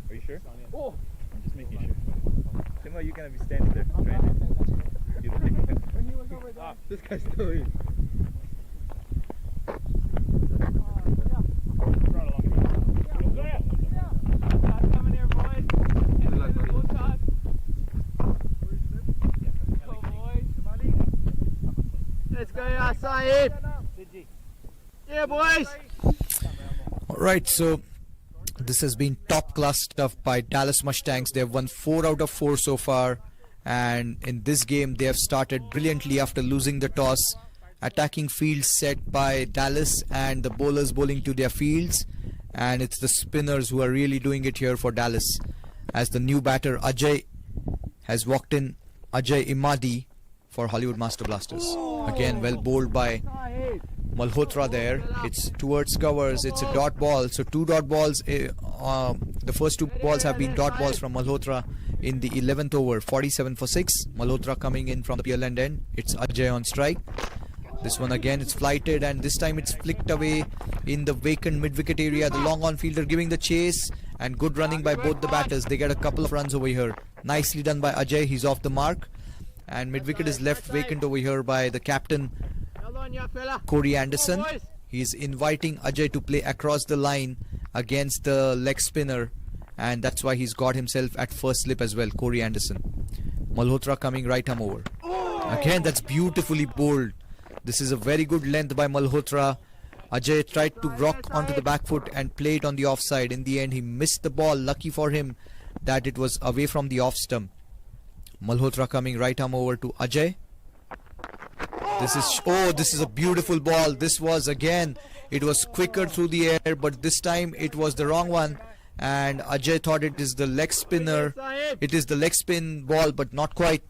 Are you sure? Oh, I'm just making sure. Timmo, you're gonna be standing there trying to. This guy's still in. Yeah, boys. Alright, so this has been top class stuff by Dallas Mustangs. They have won 4 out of 4 so far, and in this game they have started brilliantly after losing the toss. Attacking fields set by Dallas and the bowlers bowling to their fields, and it's the spinners who are really doing it here for Dallas, as the new batter Ajay has walked in. Ajay Imadi for Hollywood Master Blasters. Again, well bowled by Malhotra there. It's towards covers. It's a dot ball. So 2 dot balls. The first 2 balls have been dot balls from Malhotra in the 11th over. 47 for 6. Malhotra coming in from the Pearland end. It's Ajay on strike. This one again, it's flighted, and this time it's flicked away in the vacant mid-wicket area. The long on fielder giving the chase, and good running by both the batters. They get a couple of runs over here. Nicely done by Ajay. He's off the mark, and mid-wicket is left vacant over here by the captain Corey Anderson. He's inviting Ajay to play across the line against the leg spinner, and that's why he's got himself at first slip as well, Corey Anderson. Malhotra coming right arm over. Again, that's beautifully bowled. This is a very good length by Malhotra. Ajay tried to rock onto the back foot and play it on the offside. In the end, he missed the ball. Lucky for him that it was away from the off stump. Malhotra coming right arm over to Ajay. This is a beautiful ball. This was again, it was quicker through the air, but this time it was the wrong one, and Ajay thought it is the leg spinner. It is the leg spin ball, but not quite.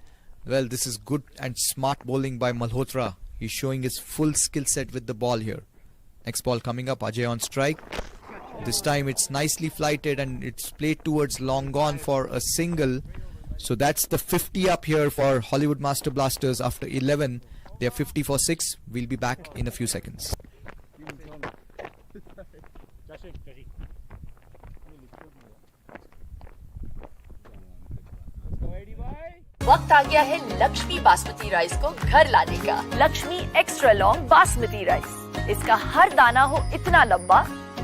Well, this is good and smart bowling by Malhotra. He's showing his full skill set with the ball here. Next ball coming up, Ajay on strike. This time it's nicely flighted and it's played towards long gone for a single. So that's the 50 up here for Hollywood Master Blasters after 11. They are 50 for 6. We'll be back in a few seconds. वक्त आ गया है Lakshmi basmati rice को घर लाने का। Lakshmi extra long basmati rice. इसका हर दाना हो इतना लंबा,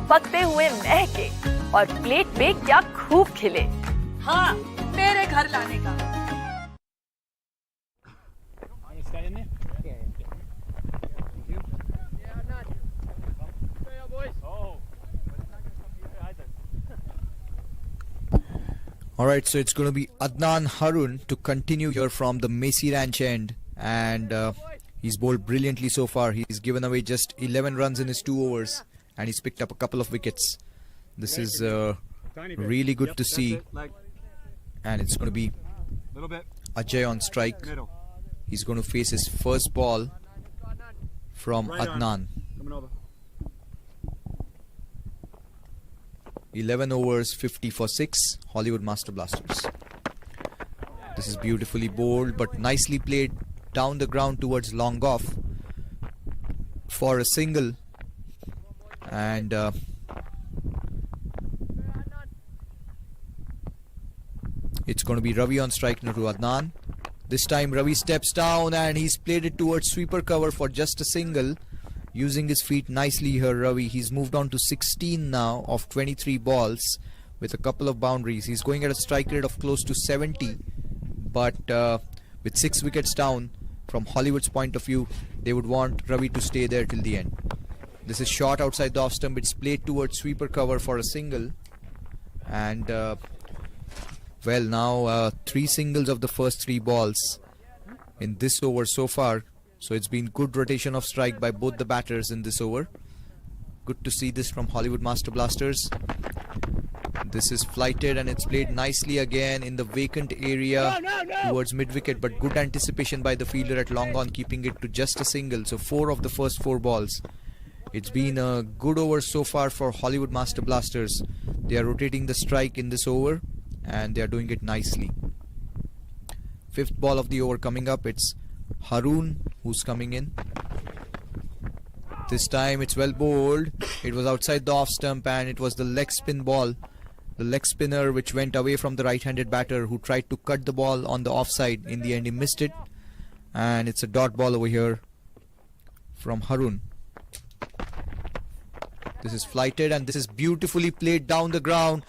पकते हुए महके और प्लेट पे क्या खूब खिले। हाँ, मेरे घर लाने का। Alright, so it's going to be Adnan Harun to continue here from the Macy Ranch end, and he's bowled brilliantly so far. He's given away just 11 runs in his 2 overs, and he's picked up a couple of wickets. This is really good to see, and it's going to be Ajay on strike. He's going to face his first ball from Adnan. 11 overs, 50 for 6, Hollywood Master Blasters. This is beautifully bowled but nicely played down the ground towards long off for a single, and it's going to be Ravi on strike now to Adnan. This time Ravi steps down and he's played it towards sweeper cover for just a single. Using his feet nicely here, Ravi. He's moved on to 16 now of 23 balls with a couple of boundaries. He's going at a strike rate of close to 70, but with 6 wickets down, from Hollywood's point of view, they would want Ravi to stay there till the end. This is shot outside the off stump. It's played towards sweeper cover for a single, and well, now 3 singles of the first 3 balls in this over so far. So it's been good rotation of strike by both the batters in this over. Good to see this from Hollywood Master Blasters. This is flighted and it's played nicely again in the vacant area towards mid-wicket, but good anticipation by the fielder at long on, keeping it to just a single. So 4 of the first 4 balls. It's been a good over so far for Hollywood Master Blasters. They are rotating the strike in this over and they are doing it nicely. 5th ball of the over coming up. It's Harun who's coming in. This time it's well bowled. It was outside the off stump and it was the leg spin ball, the leg spinner, which went away from the right-handed batter who tried to cut the ball on the offside. In the end he missed it, and it's a dot ball over here from Harun. This is flighted and this is beautifully played down the ground,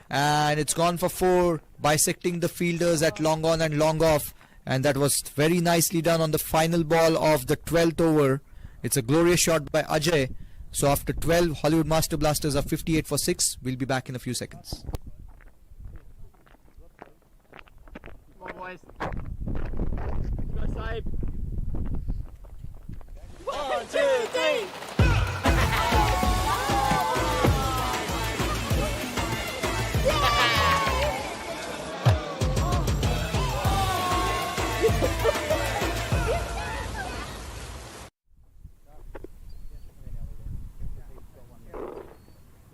and it's gone for 4, bisecting the fielders at long on and long off. And that was very nicely done on the final ball of the 12th over It's a glorious shot by Ajay. So after 12, Hollywood Master Blasters are 58 for 6. We'll be back in a few seconds. Come on, boys. Go side. 1, 2, 3.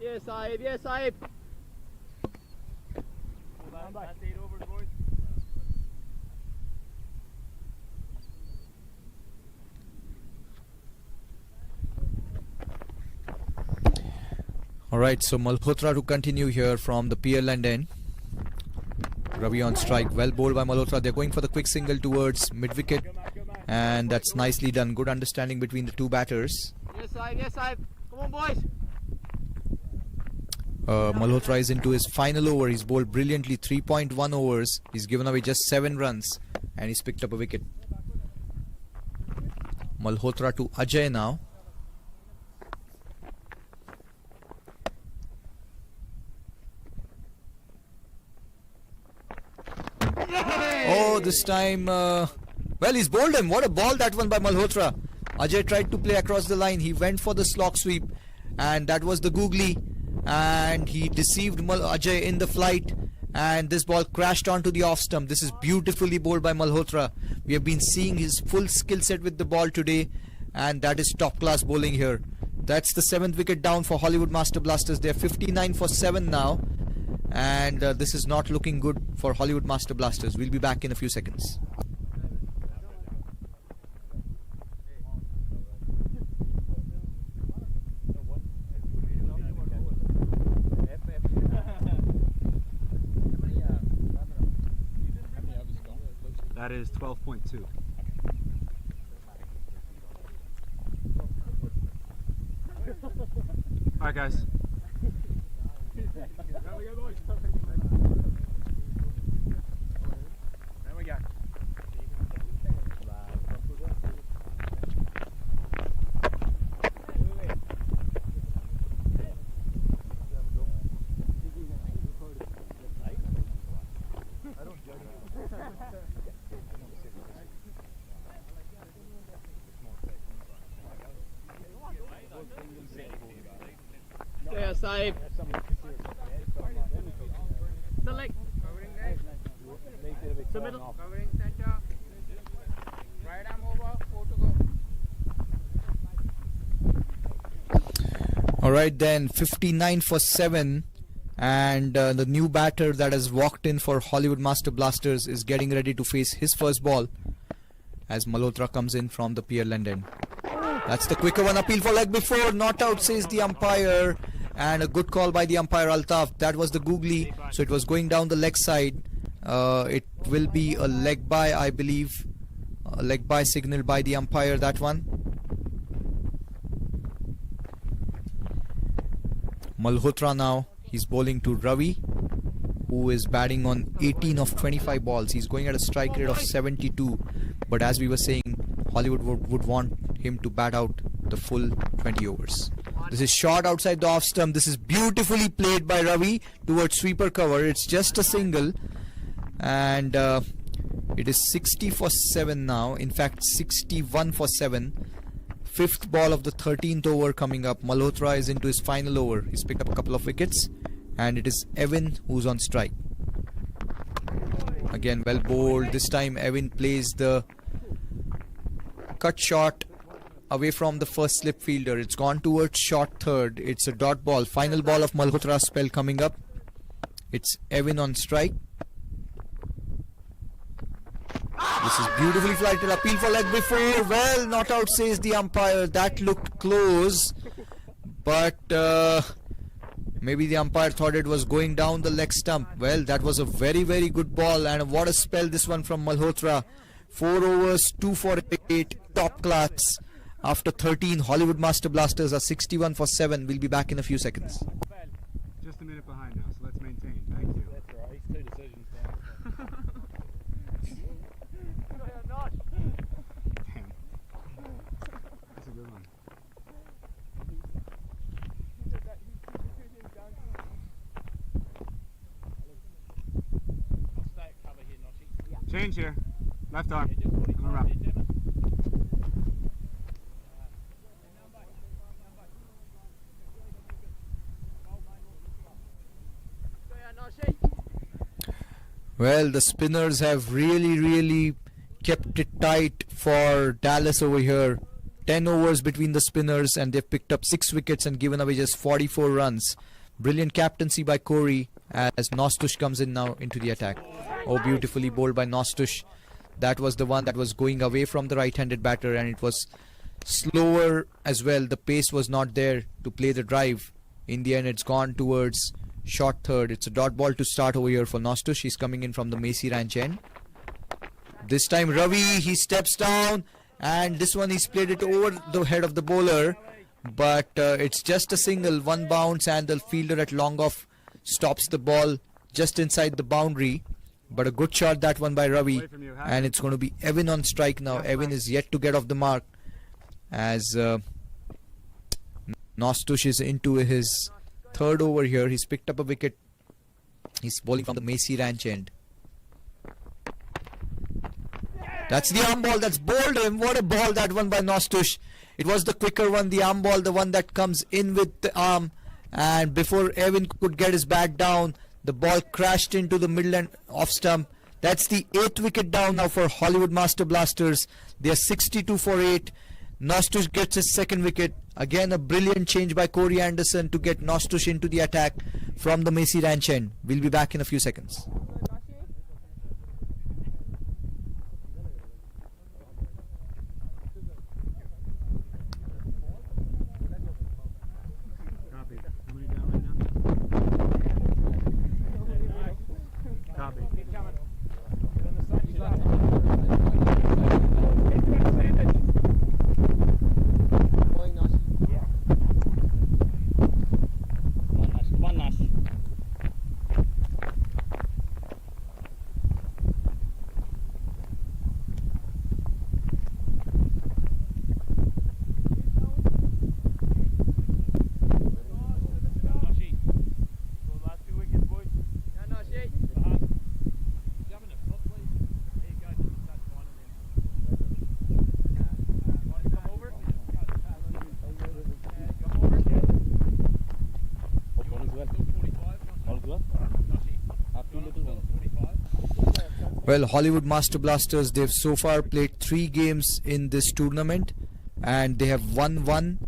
Yes, Sahib. Yes, Sahib. Alright, so Malhotra to continue here from the Pearland end. Ravi on strike. Well bowled by Malhotra. They're going for the quick single towards mid-wicket. And that's nicely done. Good understanding between the two batters. Yes, Sahib. Yes, Sahib. Come on, boys. Malhotra is into his final over. He's bowled brilliantly. 3.1 overs. He's given away just 7 runs. And he's picked up a wicket. Malhotra to Ajay now. Oh, this time, well, he's bowled him. What a ball that one by Malhotra. Ajay tried to play across the line. He went for the slog sweep, and that was the googly. And he deceived Ajay in the flight, and this ball crashed onto the off stump. This is beautifully bowled by Malhotra. We have been seeing his full skill set with the ball today, and that is top class bowling here. That's the 7th wicket down for Hollywood Master Blasters. They're 59 for 7 now. And this is not looking good for Hollywood Master Blasters. We'll be back in a few seconds. That is 12.2. All right, guys. There we go. Yeah, Sahib. The leg. The middle. Covering center. Right arm over. 4 to go. Alright then, 59 for 7. And the new batter that has walked in for Hollywood Master Blasters is getting ready to face his first ball as Malhotra comes in from the Pearland end. That's the quicker one. Appeal for leg before. Not out, says the umpire. And a good call by the umpire Altaf. That was the googly. So it was going down the leg side. It will be a leg by, I believe. A leg by signaled by the umpire, that one. Malhotra now. He's bowling to Ravi, who is batting on 18 of 25 balls. He's going at a strike rate of 72. But as we were saying, Hollywood would want him to bat out the full 20 overs. This is shot outside the off stump. This is beautifully played by Ravi towards sweeper cover. It's just a single. And it is 60 for 7 now. In fact, 61 for 7. 5th ball of the 13th over coming up. Malhotra is into his final over. He's picked up a couple of wickets. And it is Evan who's on strike. Again, well bowled. This time Evan plays the cut shot away from the first slip fielder. It's gone towards short third. It's a dot ball. Final ball of Malhotra's spell coming up. It's Evan on strike. This is beautifully flighted. Appeal for leg before. Well, not out, says the umpire. That looked close. But maybe the umpire thought it was going down the leg stump. Well, that was a very, very good ball. And what a spell this one from Malhotra. 4 overs, 2 for 8. Top class. After 13, Hollywood Master Blasters are 61 for 7. We'll be back in a few seconds. Just a minute behind now, so let's maintain. Thank you. That's all right. He's 2 decisions down. Damn. That's a good one. Change here. Left arm. Come around. Well, the spinners have really kept it tight for Dallas over here. 10 overs between the spinners, and they've picked up 6 wickets and given away just 44 runs. Brilliant captaincy by Corey as Nostush comes in now into the attack. Oh, beautifully bowled by Nostush. That was the one that was going away from the right-handed batter, and it was slower as well. The pace was not there to play the drive. In the end, it's gone towards short third. It's a dot ball to start over here for Nostush. He's coming in from the Macy Ranch end. This time Ravi, he steps down, and this one he's played it over the head of the bowler, but it's just a single, one bounce, and the fielder at long off stops the ball just inside the boundary. But a good shot, that one by Ravi, and it's going to be Evan on strike now. Evan is yet to get off the mark as Nostush is into his third over here. He's picked up a wicket. He's bowling from the Macy Ranch end. That's the arm ball that's bowled him. What a ball that one by Nostush. It was the quicker one, the arm ball, the one that comes in with the arm. And before Evan could get his bat down, the ball crashed into the middle and off stump. That's the 8th wicket down now for Hollywood Master Blasters. They are 62 for 8. Nostush gets his second wicket. Again, a brilliant change by Corey Anderson to get Nostush into the attack from the Macy Ranch end. We'll be back in a few seconds. Well, Hollywood Master Blasters, they've so far played 3 games in this tournament, and they have won 1,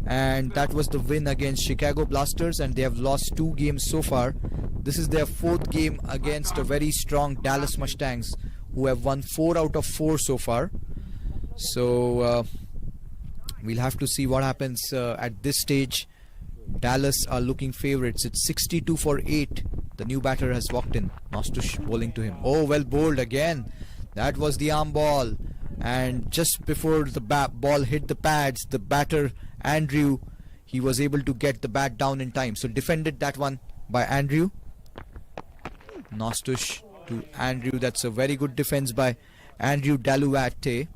and that was the win against Chicago Blasters, and they have lost 2 games so far. This is their 4th game against a very strong Dallas Mustangs, who have won 4 out of 4 so far. So we'll have to see what happens at this stage. Dallas are looking favorites. It's 62 for 8. The new batter has walked in. Nostush bowling to him. Oh, well bowled again. That was the arm ball. And just before the ball hit the pads, the batter, Andrew, he was able to get the bat down in time. So defended that one by Andrew. Nostush to Andrew. That's a very good defense by Andrew Daluate.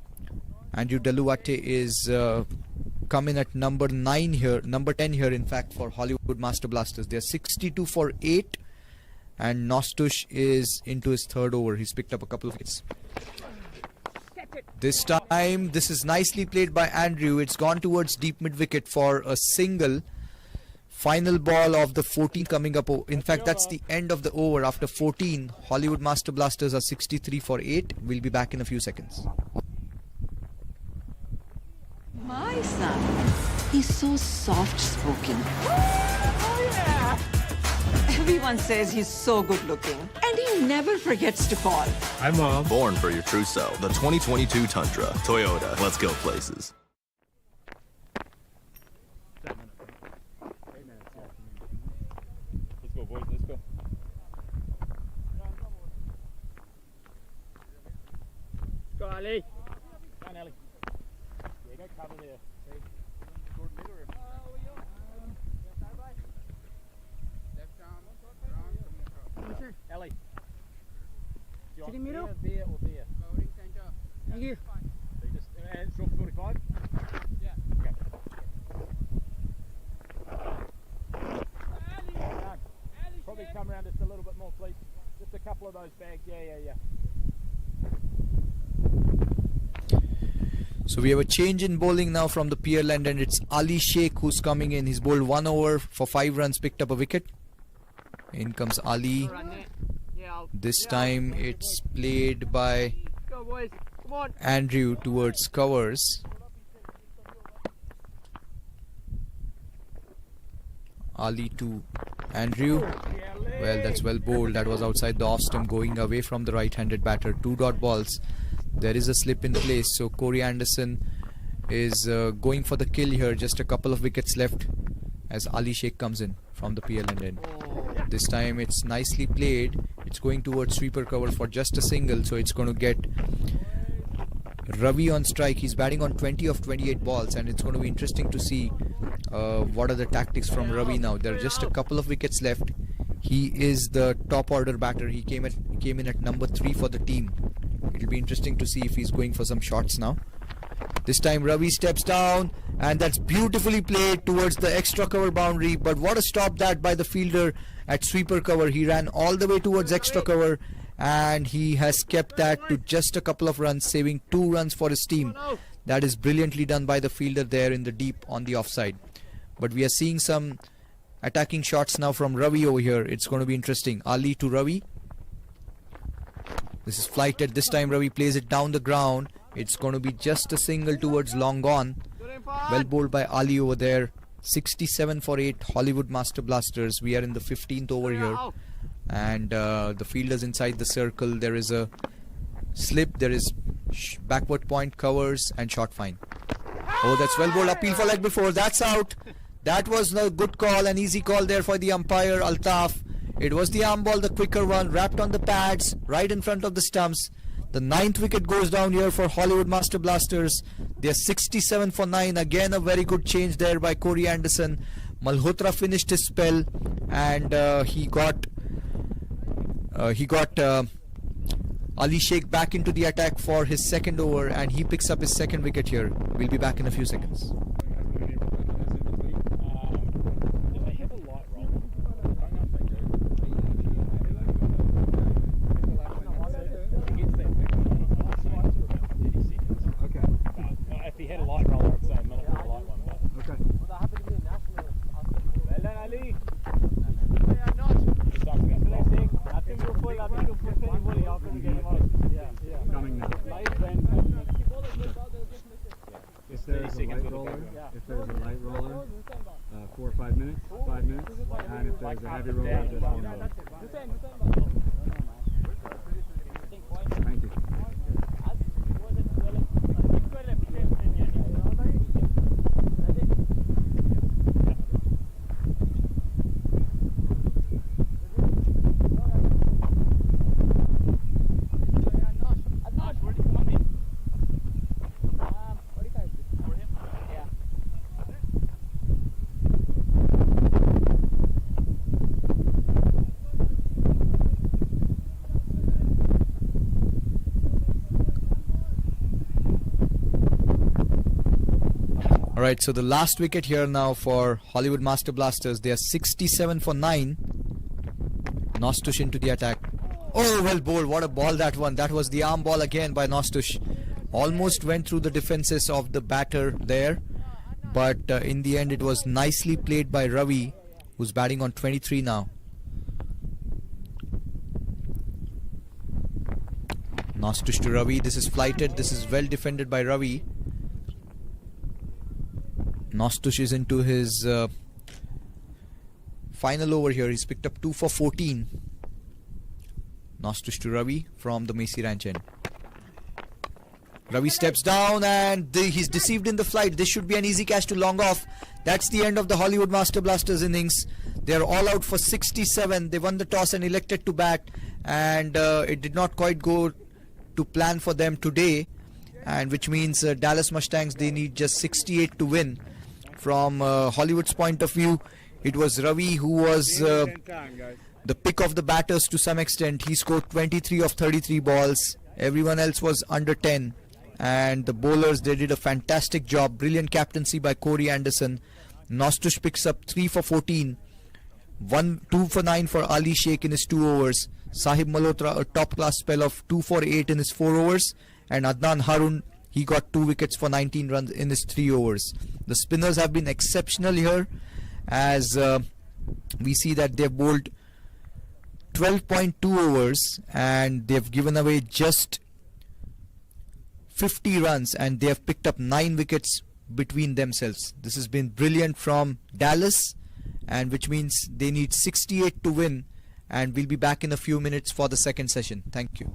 Andrew Daluate is coming at number 9 here, number 10 here in fact for Hollywood Master Blasters. They are 62 for 8, and Nostush is into his 3rd over. He's picked up a couple of hits. This time, this is nicely played by Andrew. It's gone towards deep mid wicket for a single. Final ball of the 14 coming up. In fact, that's the end of the over. After 14, Hollywood Master Blasters are 63 for 8. We'll be back in a few seconds. My son, he's so soft-spoken. Oh, yeah. Everyone says he's so good-looking, and he never forgets to call. Hi, Mom. Born for your true self. The 2022 Tundra. Toyota. Let's go places. Let's go, boys. Let's go. Go, Ali. Go on, Ali. Yeah, go cover there. Ellie. Sitting middle? There or there? Thank you. So you just short 45? Yeah. Okay. Probably come around just a little bit more, please. Just a couple of those bags. Yeah. So we have a change in bowling now from the Pearland, and it's Ali Sheikh who's coming in. He's bowled 1 over for 5 runs, picked up a wicket. In comes Ali. This time it's played by Andrew towards covers. Ali to Andrew. Well, that's well bowled. That was outside the off stump, going away from the right-handed batter. 2 dot balls. There is a slip in place, so Corey Anderson is going for the kill here. Just a couple of wickets left as Ali Sheikh comes in from the Pearland end. This time it's nicely played. It's going towards sweeper cover for just a single, so it's going to get Ravi on strike. He's batting on 20 of 28 balls, and it's going to be interesting to see what are the tactics from Ravi now. There are just a couple of wickets left. He is the top order batter. He came in at number 3 for the team. It'll be interesting to see if he's going for some shots now. This time Ravi steps down, and that's beautifully played towards the extra cover boundary. But what a stop that by the fielder at sweeper cover. He ran all the way towards extra cover, and he has kept that to just a couple of runs, saving 2 runs for his team. That is brilliantly done by the fielder there in the deep on the offside. But we are seeing some attacking shots now from Ravi over here. It's going to be interesting. Ali to Ravi. This is flighted. This time Ravi plays it down the ground. It's going to be just a single towards long on. Well bowled by Ali over there. 67 for 8 Hollywood Master Blasters. We are in the 15th over here. And the fielders inside the circle. There is a slip. There is backward point, covers, and short fine. Oh, that's well bowled. Appeal for leg before. That's out. That was a good call, an easy call there for the umpire, Altaf. It was the arm ball, the quicker one, wrapped on the pads, right in front of the stumps. The 9th wicket goes down here for Hollywood Master Blasters. They are 67 for 9. Again, a very good change there by Corey Anderson. Malhotra finished his spell, and he got Ali Sheikh back into the attack for his 2nd over, and he picks up his 2nd wicket here. We'll be back in a few seconds. If there's a light roller, 4 or 5 minutes, 5 minutes, and if there's a heavy roller, just 1 minute. Thank you. Alright, so the last wicket here now for Hollywood Master Blasters. They are 67 for 9. Nostush into the attack. Oh, well bowled. What a ball that one. That was the arm ball again by Nostush. Almost went through the defenses of the batter there. But in the end, it was nicely played by Ravi, who's batting on 23 now. Nostush to Ravi. This is flighted. This is well defended by Ravi. Nostush is into his final over here. He's picked up 2 for 14. Nostush to Ravi from the Macy Ranch end. Ravi steps down, and he's deceived in the flight. This should be an easy catch to long off. That's the end of the Hollywood Master Blasters innings. They're all out for 67. They won the toss and elected to bat, and it did not quite go to plan for them today, and which means Dallas Mustangs, they need just 68 to win. From Hollywood's point of view, it was Ravi who was the pick of the batters to some extent. He scored 23 of 33 balls. Everyone else was under 10. And the bowlers, they did a fantastic job. Brilliant captaincy by Corey Anderson. Nostush picks up 3 for 14. 2 for 9 for Ali Sheikh in his 2 overs. Sahib Malhotra, a top class spell of 2 for 8 in his 4 overs. And Adnan Harun, He got 2 wickets for 19 runs in his 3 overs. The spinners have been exceptional here, as we see that they've bowled 12.2 overs and they've given away just 50 runs, and they have picked up 9 wickets between themselves. This has been brilliant from Dallas, and which means they need 68 to win, and we'll be back in a few minutes for the second session. Thank you.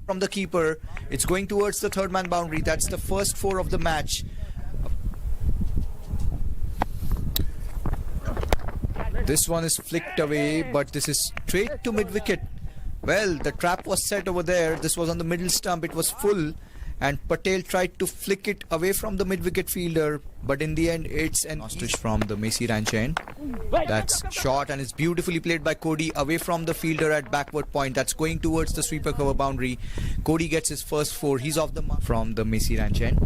From the keeper, it's going towards the third man boundary. That's the first 4 of the match. This one is flicked away, but this is straight to mid wicket. Well, the trap was set over there. This was on the middle stump. It was full, and Patel tried to flick it away from the mid wicket fielder, but in the end it's an ostrich from the Messi Ranch end. That's short, and it's beautifully played by Cody away from the fielder at backward point. That's going towards the sweeper cover boundary. Cody gets his first 4. He's off the mark from the Messi Ranch end.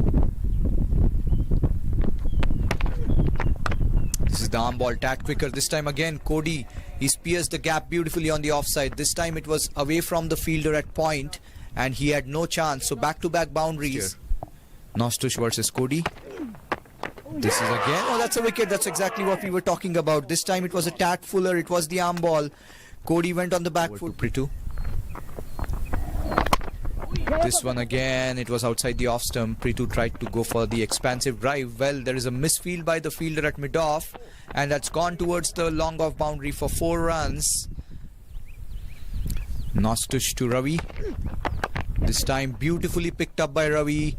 This is the arm ball, tad quicker. This time again Cody, he's pierced the gap beautifully on the offside. This time it was away from the fielder at point, and he had no chance. So back-to-back boundaries. Nostush versus Cody. This is again, oh, that's a wicket. That's exactly what we were talking about. This time it was a tad fuller. It was the arm ball. Cody went on the back foot. Pritu. This one again, it was outside the off stump. Pritu tried to go for the expansive drive. Well, there is a misfield by the fielder at mid-off, and that's gone towards the long off boundary for 4 runs. Nostush to Ravi. This time beautifully picked up by Ravi.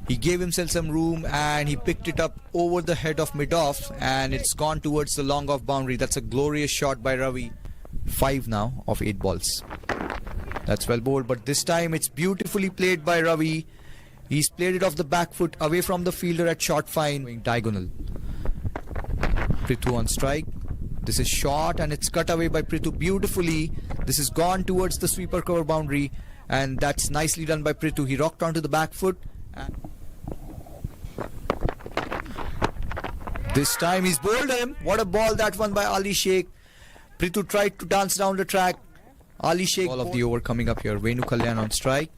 He gave himself some room and he picked it up over the head of mid-off, and it's gone towards the long off boundary. That's a glorious shot by Ravi. 5 now of 8 balls. That's well bowled, but this time it's beautifully played by Ravi. He's played it off the back foot away from the fielder at short fine, going diagonal. Pritu on strike. This is short and it's cut away by Pritu beautifully. This is gone towards the sweeper cover boundary, and that's nicely done by Pritu. He rocked onto the back foot. This time he's bowled him. What a ball that one by Ali Sheikh. Pritu tried to dance down the track. Ali Sheikh. Ball of the over coming up here. Venu Kalyan on strike.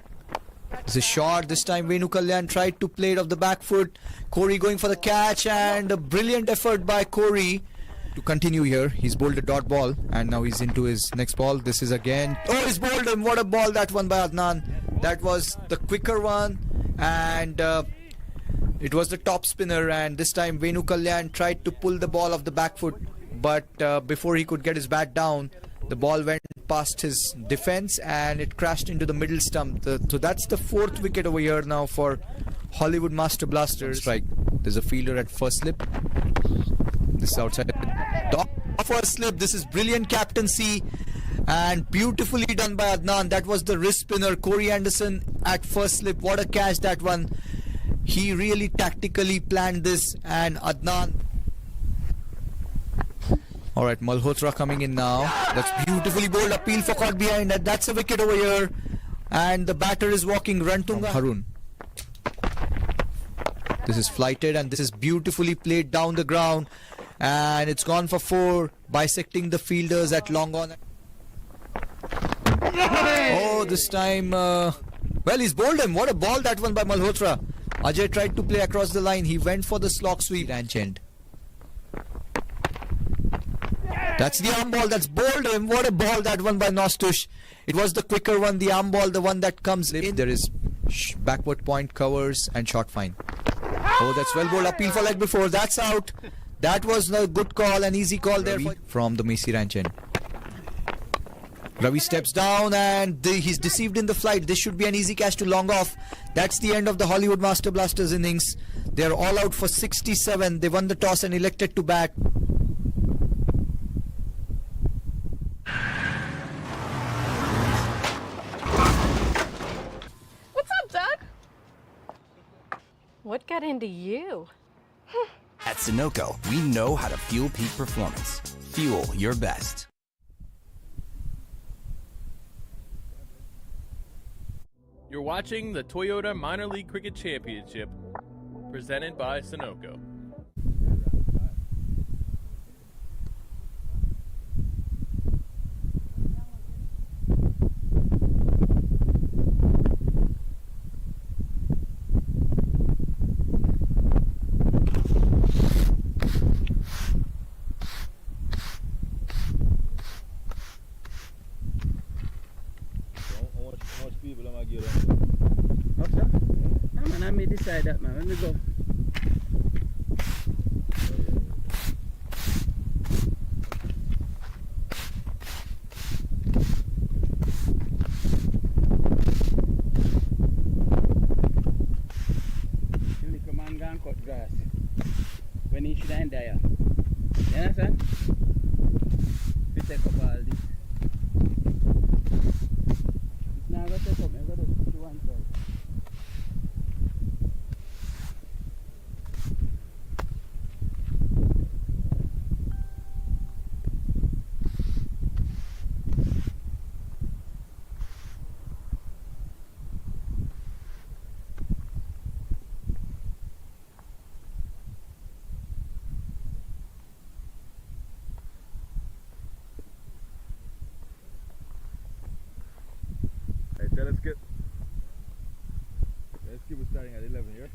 This is short. This time Venu Kalyan tried to play it off the back foot. Corey going for the catch, and a brilliant effort by Corey to continue here. He's bowled a dot ball, and now he's into his next ball. This is again, oh, he's bowled him. What a ball that one by Adnan. That was the quicker one, and it was the top spinner. And this time Venu Kalyan tried to pull the ball off the back foot, but before he could get his bat down, the ball went past his defense and it crashed into the middle stump. So that's the 4th wicket over here now for Hollywood Master Blasters. Strike. There's a fielder at first slip. This is outside. First slip. This is brilliant captaincy and beautifully done by Adnan. That was the wrist spinner. Corey Anderson at first slip. What a catch that one. He really tactically planned this, and Adnan. Alright, Malhotra coming in now. That's beautifully bowled. Appeal for caught behind. That's a wicket over here. And the batter is walking. Rantunga Harun. This is flighted, and this is beautifully played down the ground. And it's gone for 4, bisecting the fielders at long on. Oh, this time, well, he's bowled him. What a ball that one by Malhotra. Ajay tried to play across the line. He went for the slog sweep. Ranch end. That's the arm ball. That's bowled him. What a ball that one by Nostush. It was the quicker one, the arm ball, the one that comes in. There is backward point covers and short fine. Oh, that's well bowled. Appeal for leg before. That's out. That was a good call, an easy call there from the Messi Ranch end. Ravi steps down and he's deceived in the flight. This should be an easy catch to long off. That's the end of the Hollywood Master Blasters innings. They're all out for 67. They won the toss and elected to bat. What's up, Doug? What got into you? At Sunoco, we know how to fuel peak performance. Fuel your best. You're watching the Toyota Minor League Cricket Championship, presented by Sunoco. How much people am I getting? Up, sir? No, man, I may decide that, man. Let me go. The little man gone cut grass when he should have die. You understand? We take up all this. Now I got to take up, I got to put to one side. Let's keep it starting at 11 here.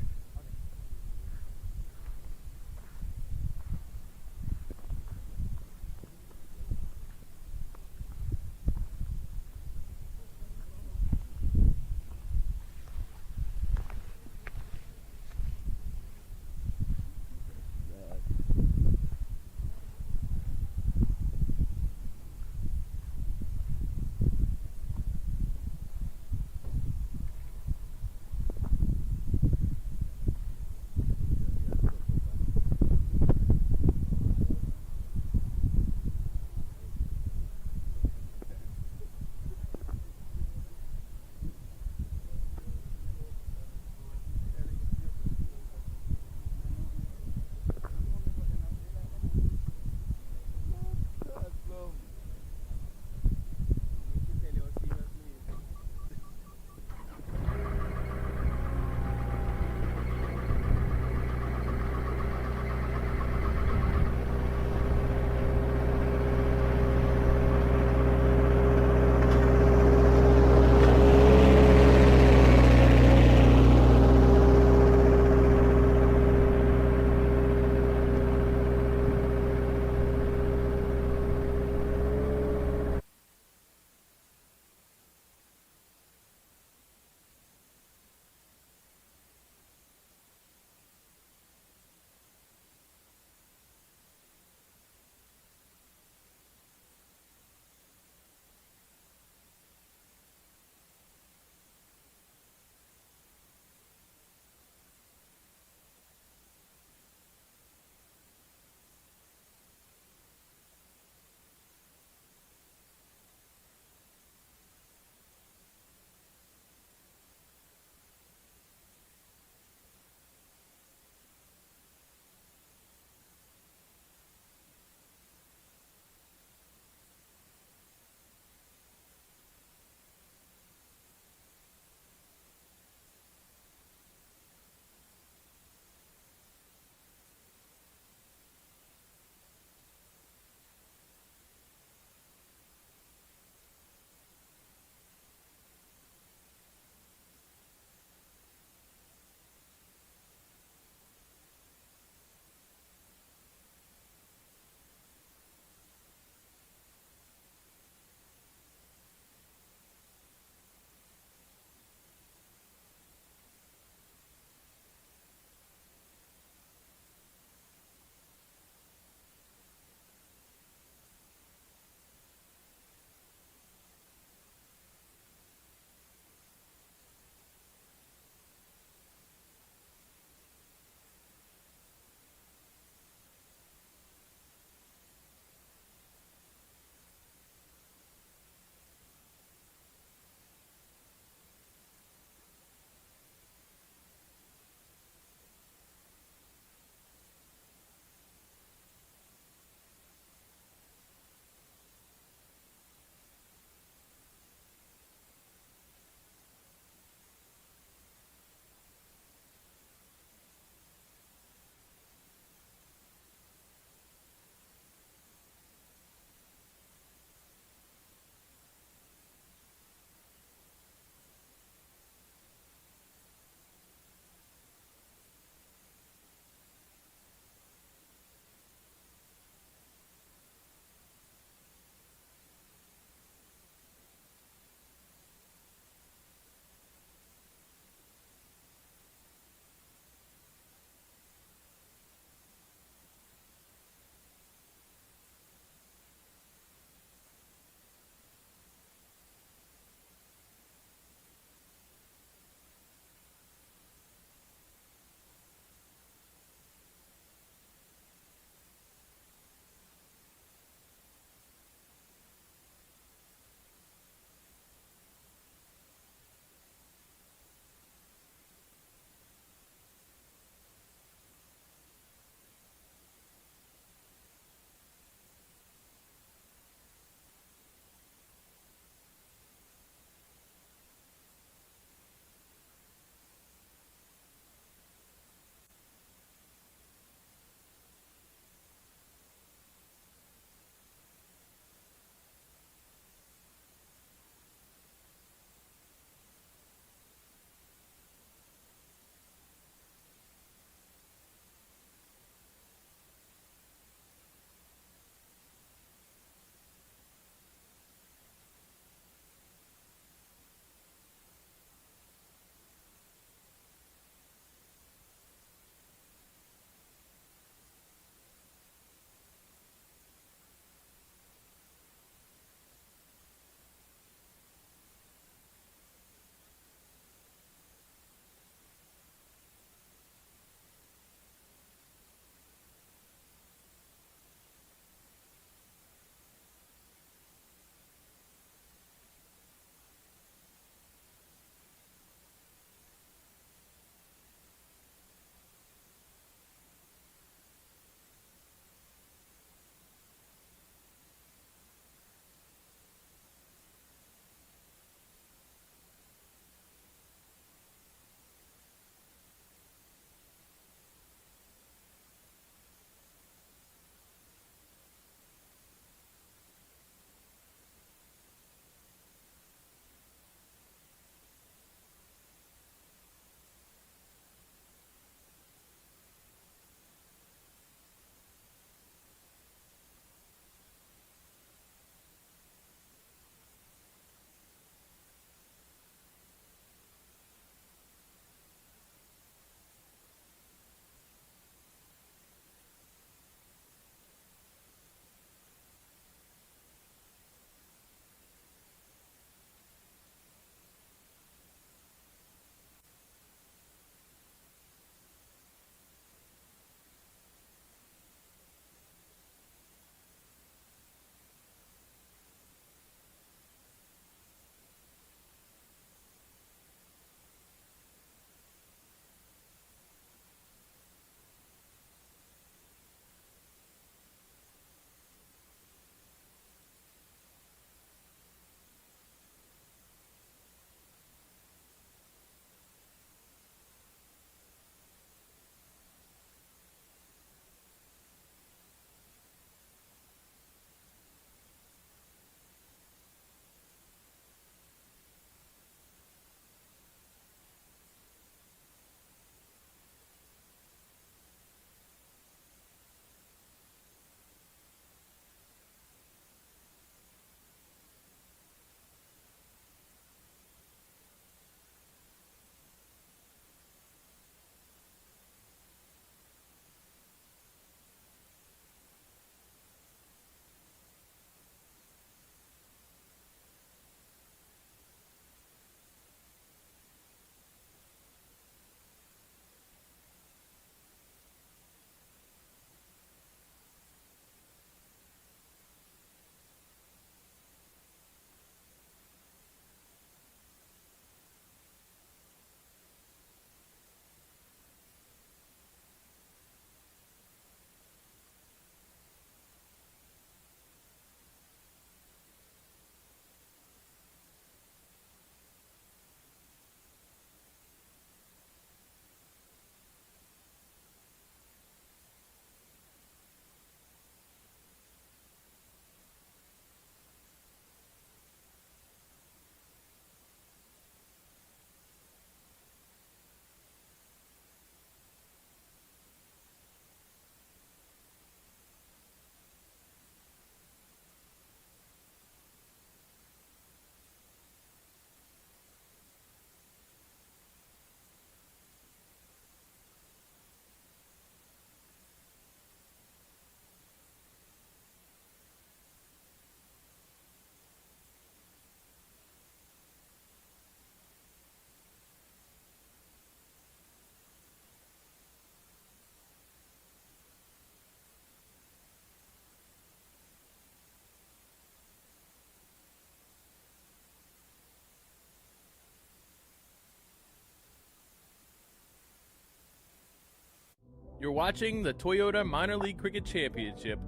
You're watching the Toyota Minor League Cricket Championship,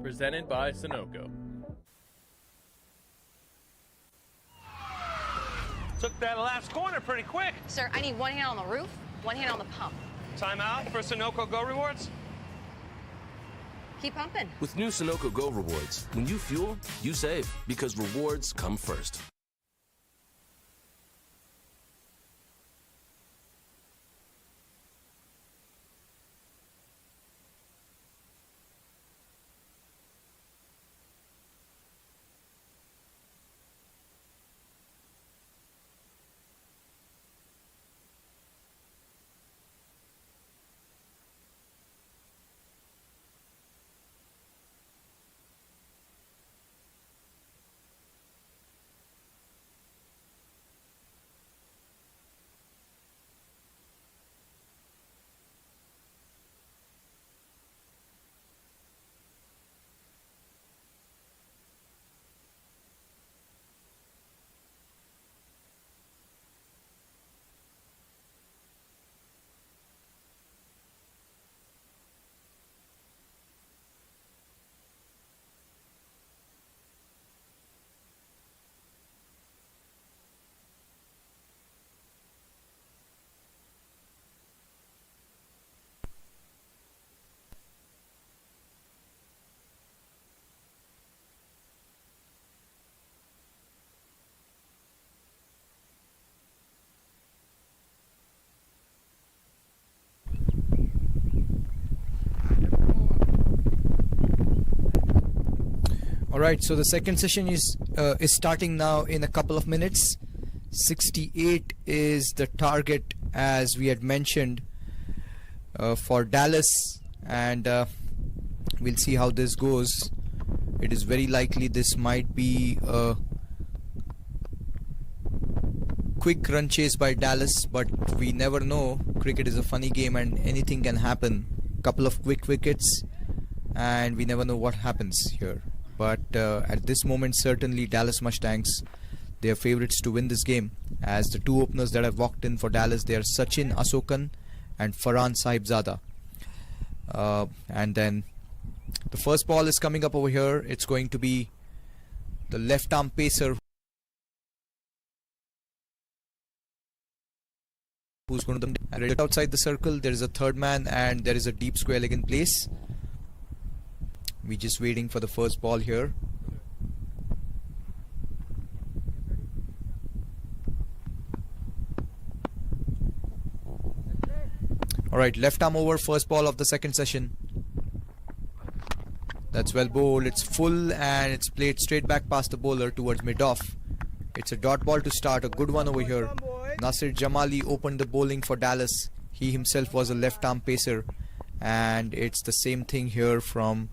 presented by Sunoco. Took that last corner pretty quick. Sir, I need one hand on the roof, one hand on the pump. Timeout for Sunoco Go Rewards. Keep pumping. With new Sunoco Go Rewards, when you fuel, you save, because rewards come first. Alright, so the second session is starting now in a couple of minutes. 68 is the target, as we had mentioned, for Dallas, and we'll see how this goes. It is very likely this might be a quick run chase by Dallas, but we never know. Cricket is a funny game and anything can happen. Couple of quick wickets and we never know what happens here. But at this moment, certainly Dallas Mustangs, they are favourites to win this game, as the two openers that have walked in for Dallas, they are Sachin Asokan and Farhan Sahibzada. And then the first ball is coming up over here. It's going to be the left arm pacer who's going to right outside the circle. There is a third man and there is a deep square leg in place. We're just waiting for the first ball here. Alright, left arm over, first ball of the second session. That's well bowled. It's full and it's played straight back past the bowler towards mid-off. It's a dot ball to start, a good one over here. Nasir Jamali opened the bowling for Dallas. He himself was a left arm pacer, and it's the same thing here from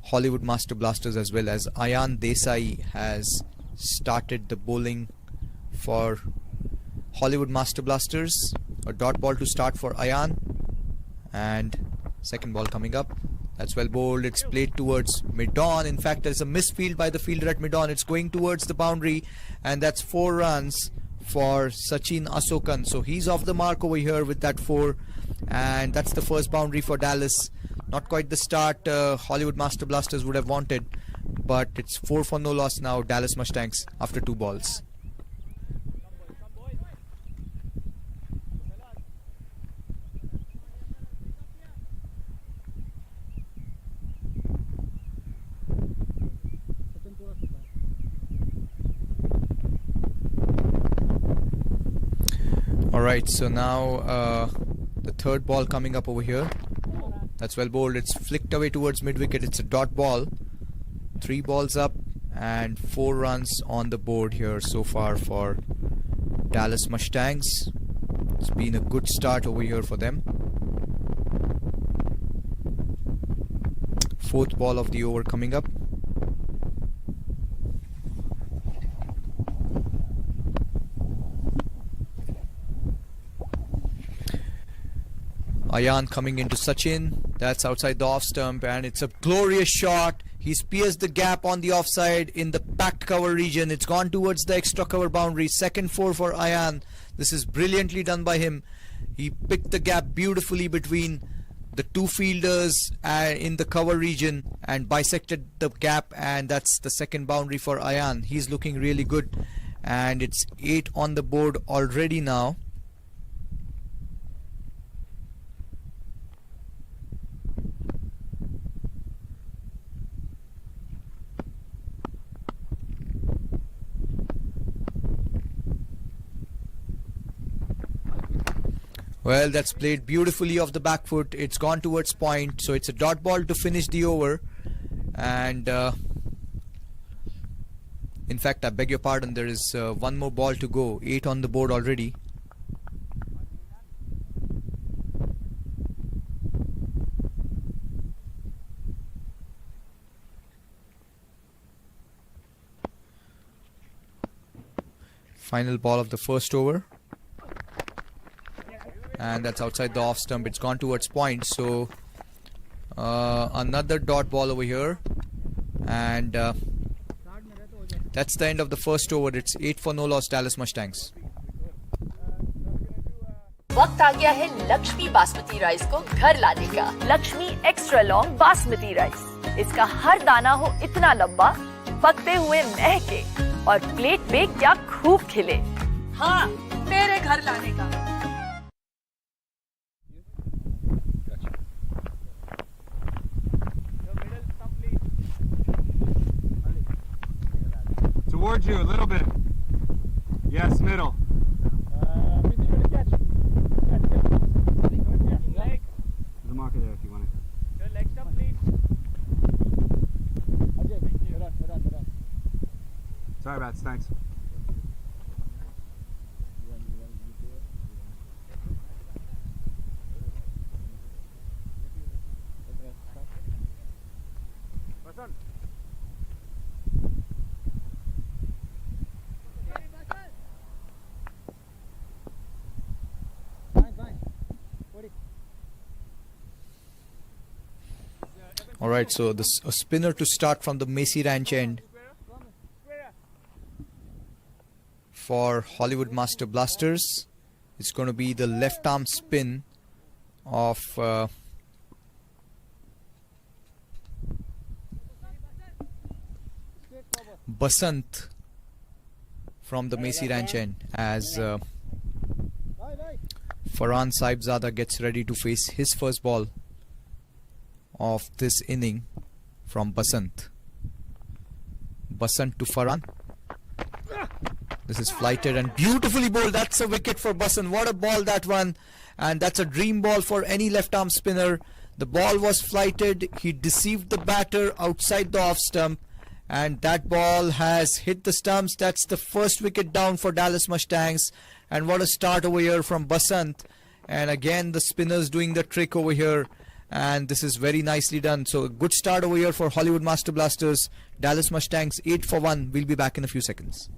Hollywood Master Blasters as well, as Ayan Desai has started the bowling for Hollywood Master Blasters. A dot ball to start for Ayan, and second ball coming up. That's well bowled. It's played towards mid-on. In fact, there's a misfield by the fielder at mid-on. It's going towards the boundary, and that's 4 runs for Sachin Asokan. So he's off the mark over here with that 4, and that's the first boundary for Dallas. Not quite the start Hollywood Master Blasters would have wanted, but it's 4 for no loss now, Dallas Mustangs, after 2 balls. Alright, so now the third ball coming up over here. That's well bowled. It's flicked away towards mid-wicket. It's a dot ball. 3 balls up and 4 runs on the board here so far for Dallas Mustangs. It's been a good start over here for them. 4th ball of the over coming up. Ayan coming into Sachin. That's outside the off stump, and it's a glorious shot. He's pierced the gap on the offside in the packed cover region. It's gone towards the extra cover boundary. Second 4 for Ayan. This is brilliantly done by him. He picked the gap beautifully between the two fielders in the cover region and bisected the gap, and that's the second boundary for Ayan. He's looking really good, and it's 8 on the board already now. Well, that's played beautifully off the back foot. It's gone towards point, so it's a dot ball to finish the over. And in fact, I beg your pardon, there is one more ball to go. 8 on the board already. Final ball of the first over. And that's outside the off stump. It's gone towards point, so another dot ball over here, and that's the end of the first over. It's 8 for no loss, Dallas Mustangs. वक्त आ गया है Lakshmi basmati rice को घर लाने का। Lakshmi extra long basmati rice, इसका हर दाना हो इतना लंबा, पकते हुए महके और प्लेट पे क्या खूब खिले। हाँ, मेरे घर लाने का। Towards you a little bit. Yes, middle. There's a marker there if you want it. Good leg stop, please. Sorry, Bats. Thanks. Alright, so a spinner to start from the Macy Ranch end for Hollywood Master Blasters. It's going to be the left arm spin of Basant from the Macy Ranch end, as Farhan Saibzada gets ready to face his first ball of this inning from Basant. Basant to Farhan. This is flighted and beautifully bowled. That's a wicket for Basant. What a ball that one. And that's a dream ball for any left arm spinner. The ball was flighted. He deceived the batter outside the off stump, and that ball has hit the stumps. That's the first wicket down for Dallas Mustangs. And what a start over here from Basant. And again the spinners doing the trick over here, and this is very nicely done. So a good start over here for Hollywood Master Blasters. Dallas Mustangs 8 for 1. We'll be back in a few seconds.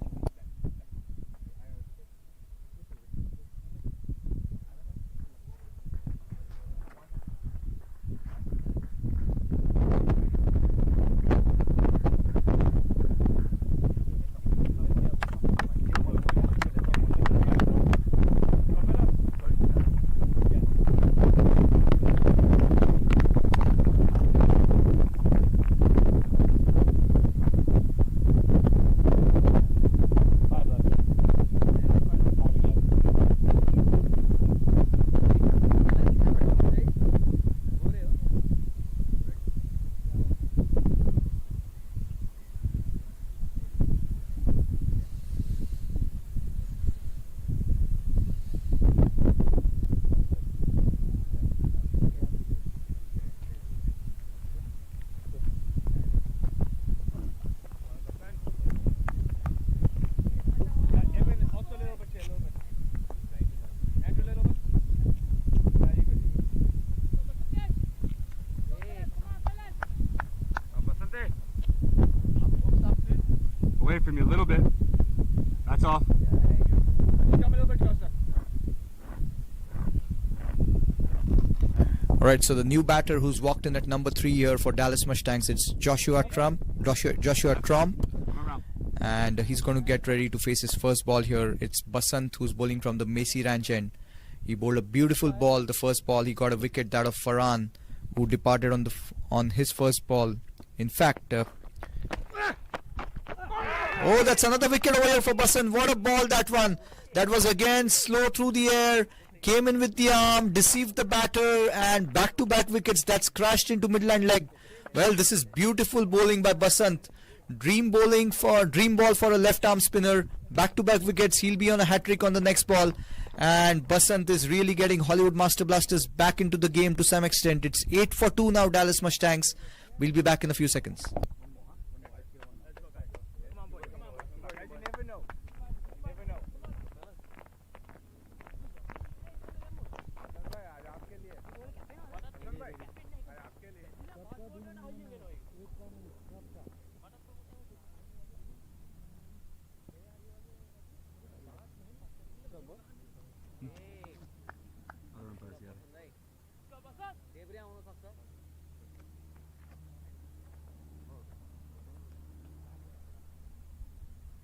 Away from you a little bit. That's all. Alright, so the new batter who's walked in at number 3 here for Dallas Mustangs, it's Joshua Trump. And he's going to get ready to face his first ball here. It's Basant who's bowling from the Macy Ranch end. He bowled a beautiful ball. The first ball, he got a wicket, that of Farhan, who departed on his first ball. In fact, oh, that's another wicket over here for Basant. What a ball that one. That was again slow through the air, came in with the arm, deceived the batter, and back-to-back wickets. That's crashed into midline leg. Well, this is beautiful bowling by Basant. Dream ball for a left-arm spinner. Back-to-back wickets. He'll be on a hat-trick on the next ball. And Basant is really getting Hollywood Master Blasters back into the game to some extent. It's 8 for 2 now, Dallas Mustangs. We'll be back in a few seconds.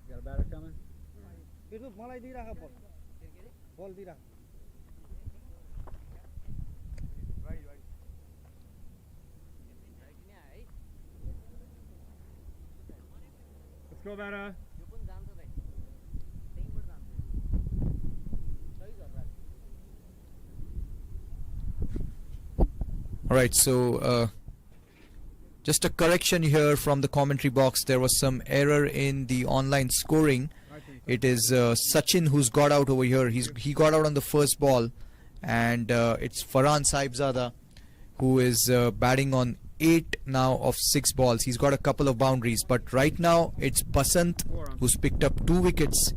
Got a batter coming? मलाई दिइराख बल दिइराख Let's go, batter. Alright, so just a correction here from the commentary box. There was some error in the online scoring. It is Sachin who's got out over here. He got out on the first ball, and it's Farhan Sahibzada who is batting on 8 now of 6 balls. He's got a couple of boundaries, but right now it's Basant who's picked up 2 wickets.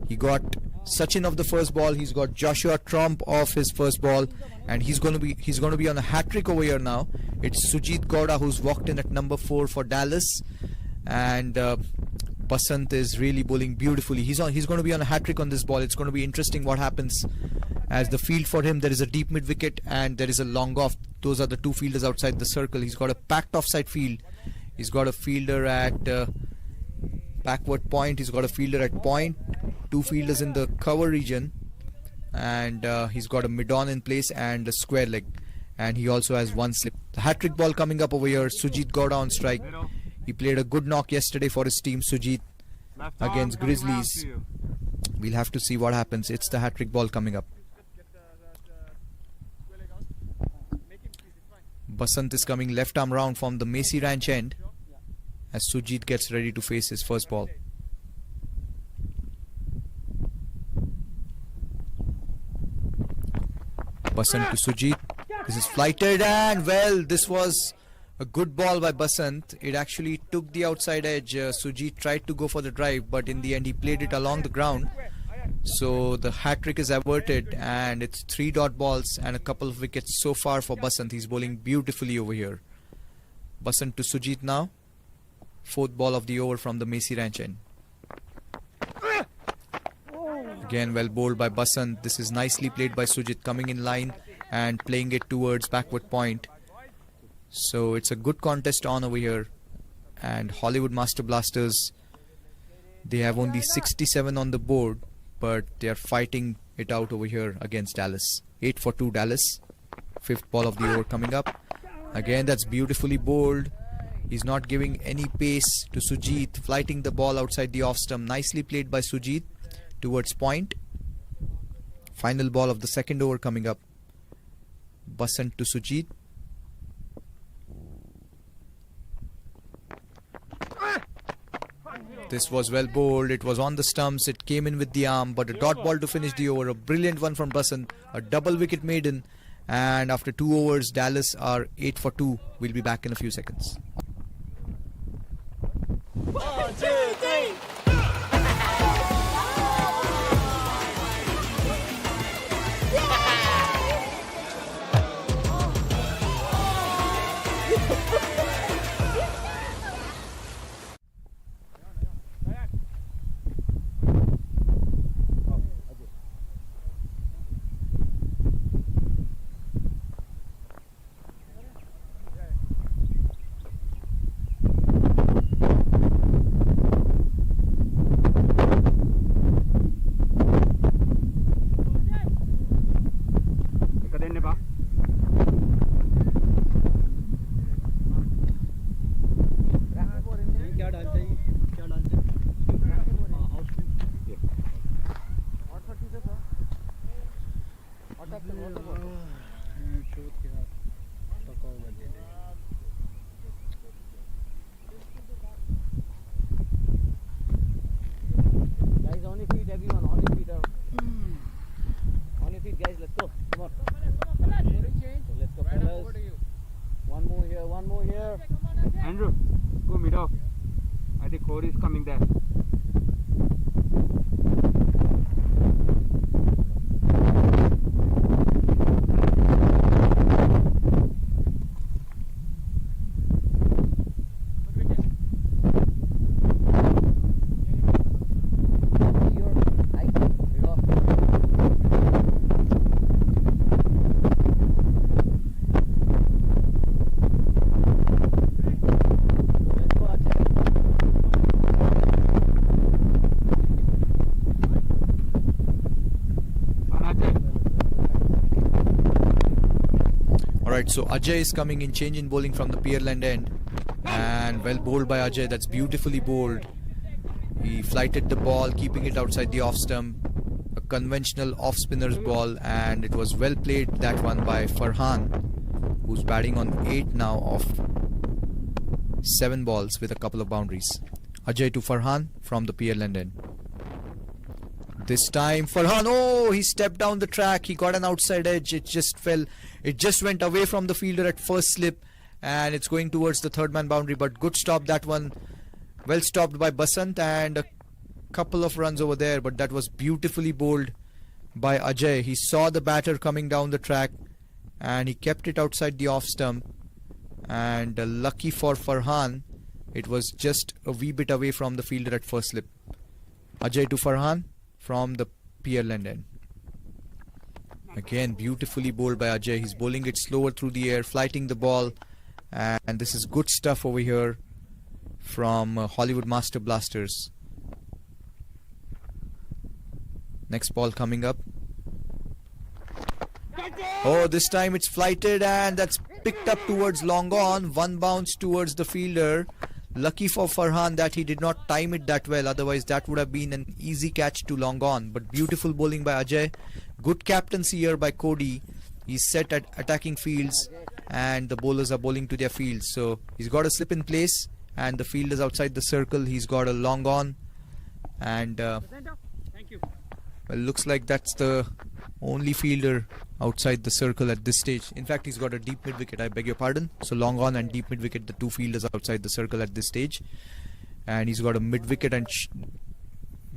He got Sachin of the first ball. He's got Joshua Trump off his first ball, and he's going to be on a hat trick over here now. It's Sujit Gowda who's walked in at number 4 for Dallas, and Basant is really bowling beautifully. He's going to be on a hat trick on this ball. It's going to be interesting what happens, as the field for him, there is a deep mid wicket and there is a long off. Those are the 2 fielders outside the circle. He's got a packed offside field. He's got a fielder at backward point. He's got a fielder at point, 2 fielders in the cover region, and he's got a mid-on in place and a square leg, and he also has 1 slip. The hat-trick ball coming up over here. Sujit Gowda on strike. He played a good knock yesterday for his team, Sujit, against Grizzlies. We'll have to see what happens. It's the hat-trick ball coming up. Basant is coming left arm round from the Macy Ranch end as Sujit gets ready to face his first ball. Basant to Sujit. This is flighted, and well, this was a good ball by Basant. It actually took the outside edge. Sujit tried to go for the drive, but in the end he played it along the ground. So the hat-trick is averted, and it's 3 dot balls and a couple of wickets so far for Basant. He's bowling beautifully over here. Basant to Sujit now. 4th ball of the over from the Macy Ranch end. Again, well bowled by Basant. This is nicely played by Sujit, coming in line and playing it towards backward point. So it's a good contest on over here. And Hollywood Master Blasters, they have only 67 on the board, but they are fighting it out over here against Dallas. 8 for 2 Dallas. 5th ball of the over coming up. Again, that's beautifully bowled. He's not giving any pace to Sujit, flighting the ball outside the off stump. Nicely played by Sujit towards point. Final ball of the 2nd over coming up. Basant to Sujit. This was well bowled. It was on the stumps. It came in with the arm, but a dot ball to finish the over. A brilliant one from Basant. A double wicket maiden. And after 2 overs, Dallas are 8 for 2. We'll be back in a few seconds. 1, 2, 3. Cody's coming there. Alright, so Ajay is coming in, change in bowling from the Pearland end. And well bowled by Ajay, that's beautifully bowled. He flighted the ball, keeping it outside the off stump. A conventional off spinner's ball, and it was well played, that one, by Farhan, who's batting on 8 now of 7 balls with a couple of boundaries. Ajay to Farhan from the Pearland end. This time Farhan, oh, he stepped down the track, he got an outside edge, it just fell, it just went away from the fielder at first slip, and it's going towards the third man boundary, but good stop, that one, well stopped by Basant, and a couple of runs over there, but that was beautifully bowled by Ajay. He saw the batter coming down the track and he kept it outside the off stump, and lucky for Farhan, it was just a wee bit away from the fielder at first slip. Ajay to Farhan from the Pearland end. Again, beautifully bowled by Ajay. He's bowling it slower through the air, flighting the ball, and this is good stuff over here from Hollywood Master Blasters. Next ball coming up. Oh, this time it's flighted, and that's picked up towards long on. One bounce towards the fielder. Lucky for Farhan that he did not time it that well, otherwise that would have been an easy catch to long on. But beautiful bowling by Ajay. Good captaincy here by Cody. He's set at attacking fields and the bowlers are bowling to their fields. So he's got a slip in place and the field is outside the circle. He's got a long on, and well, looks like that's the only fielder outside the circle at this stage. In fact, he's got a deep mid wicket, I beg your pardon. So long on and deep mid wicket, the two fielders outside the circle at this stage. And he's got a mid wicket and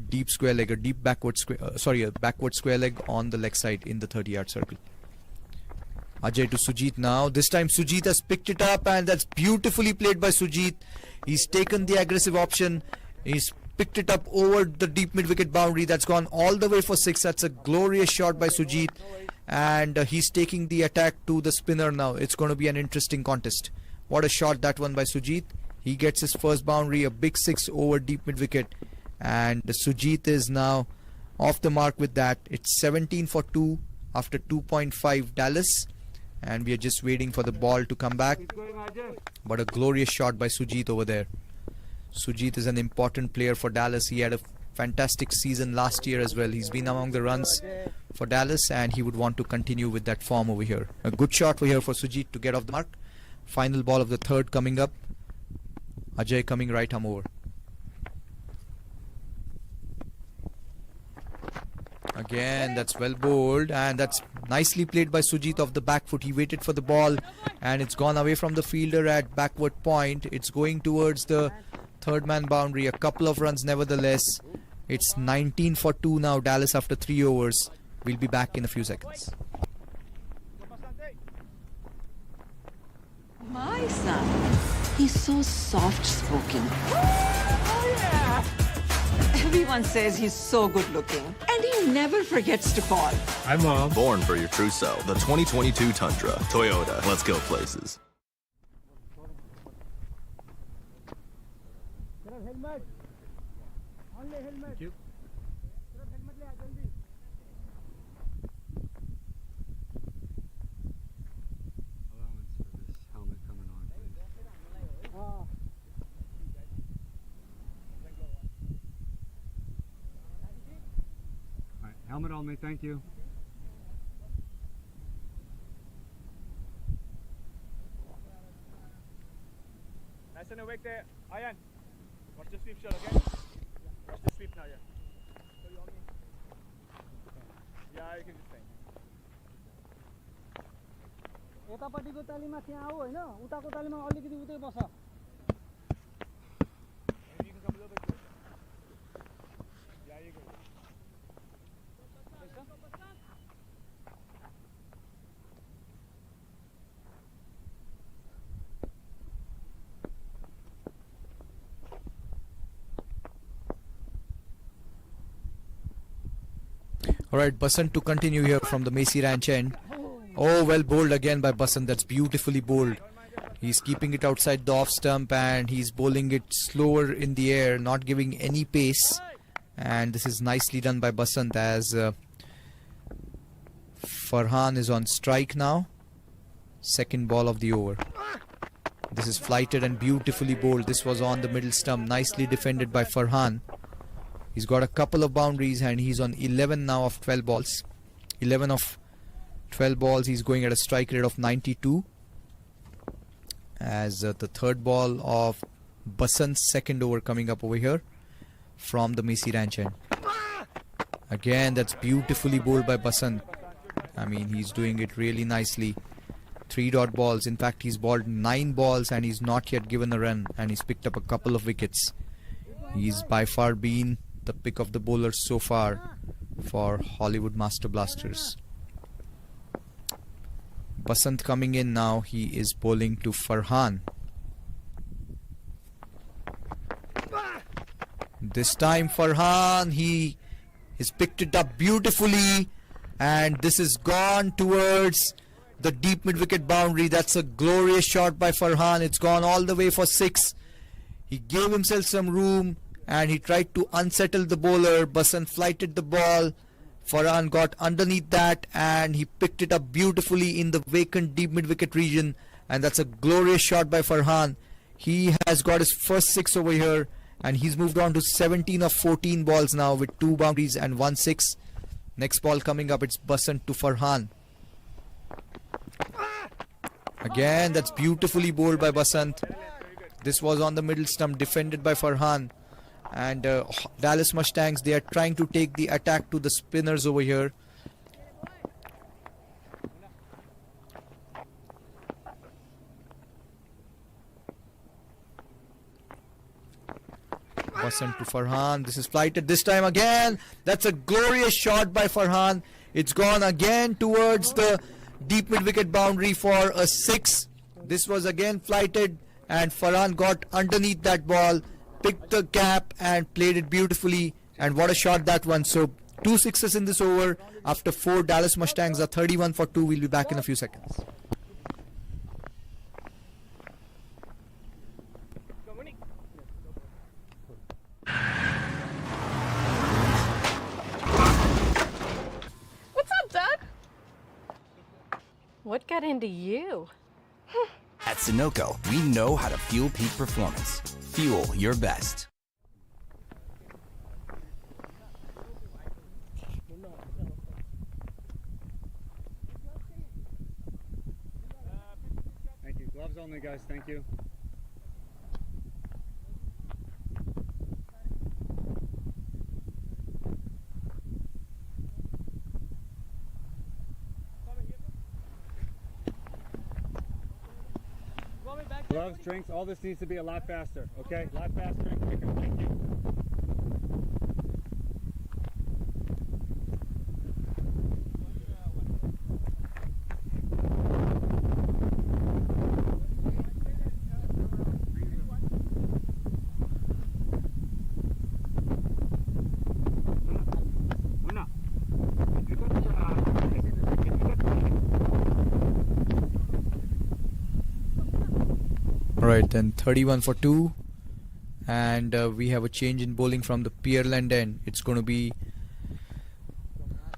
deep square leg, a deep backward square, a backward square leg on the leg side in the 30-yard circle. Ajay to Sujit now. This time Sujit has picked it up, and that's beautifully played by Sujit. He's taken the aggressive option. He's picked it up over the deep mid wicket boundary. That's gone all the way for 6. That's a glorious shot by Sujit, and he's taking the attack to the spinner now. It's going to be an interesting contest. What a shot that one by Sujit. He gets his first boundary, a big 6 over deep mid wicket, and Sujit is now off the mark with that. It's 17 for 2 after 2.5 Dallas, and we are just waiting for the ball to come back. But a glorious shot by Sujit over there. Sujit is an important player for Dallas. He had a fantastic season last year as well. He's been among the runs for Dallas, and he would want to continue with that form over here. A good shot over here for Sujit to get off the mark. Final ball of the third coming up. Ajay coming right arm over. Again, that's well bowled, and that's nicely played by Sujit off the back foot. He waited for the ball, and it's gone away from the fielder at backward point. It's going towards the third man boundary. A couple of runs nevertheless. It's 19 for 2 now, Dallas, after 3 overs. We'll be back in a few seconds. My son, he's so soft-spoken. Oh, yeah. Everyone says he's so good-looking, and he never forgets to call. Hi, Mom. Born for your true self. The 2022 Tundra. Toyota. Let's go places. Thank you. Allowance for this helmet coming on, please. Alright, helmet on me, thank you. Nice and awake there. Ian, watch the sweep shot, okay? Watch the sweep now, yeah. So you on me? Yeah, you can just stay. यतापट्टिको तालीमा त्यहाँ आऊ हैन उताको तालीमा अलिकति उतै बस Maybe you can come a little Alright, Basant to continue here from the Macy Ranch end. Oh, well bowled again by Basant. That's beautifully bowled. He's keeping it outside the off stump and he's bowling it slower in the air, not giving any pace. And this is nicely done by Basant as Farhan is on strike now. Second ball of the over. This is flighted and beautifully bowled. This was on the middle stump, nicely defended by Farhan. He's got a couple of boundaries and he's on 11 now of 12 balls. 11 of 12 balls, he's going at a strike rate of 92. As the third ball of Basant's second over coming up over here from the Macy Ranch end. Again, that's beautifully bowled by Basant. I mean, he's doing it really nicely. 3 dot balls. In fact, he's bowled 9 balls and he's not yet given a run. And he's picked up a couple of wickets. He's by far been the pick of the bowlers so far for Hollywood Master Blasters. Basant coming in now. He is bowling to Farhan. This time Farhan, he has picked it up beautifully. And this is gone towards the deep mid-wicket boundary. That's a glorious shot by Farhan. It's gone all the way for 6. He gave himself some room and he tried to unsettle the bowler. Basant flighted the ball. Farhan got underneath that and he picked it up beautifully in the vacant deep mid-wicket region. And that's a glorious shot by Farhan. He has got his first 6 over here and he's moved on to 17 of 14 balls now with 2 boundaries and 1 6. Next ball coming up, it's Basant to Farhan. Again, that's beautifully bowled by Basant. This was on the middle stump, defended by Farhan. And Dallas Mustangs, they are trying to take the attack to the spinners over here. Basant to Farhan. This is flighted this time again. That's a glorious shot by Farhan. It's gone again towards the deep mid-wicket boundary for a 6. This was again flighted and Farhan got underneath that ball, picked the cap and played it beautifully. And what a shot that one. So 2 6s in this over. After 4, Dallas Mustangs are 31 for 2. We'll be back in a few seconds. What's up, Doug? What got into you? At Sunoco, we know how to fuel peak performance. Fuel your best. Thank you. Gloves only, guys. Thank you. Gloves, drinks, all this needs to be a lot faster, okay? A lot faster and quicker. Thank you. Alright, then 31 for 2. And we have a change in bowling from the Pearland end. It's going to be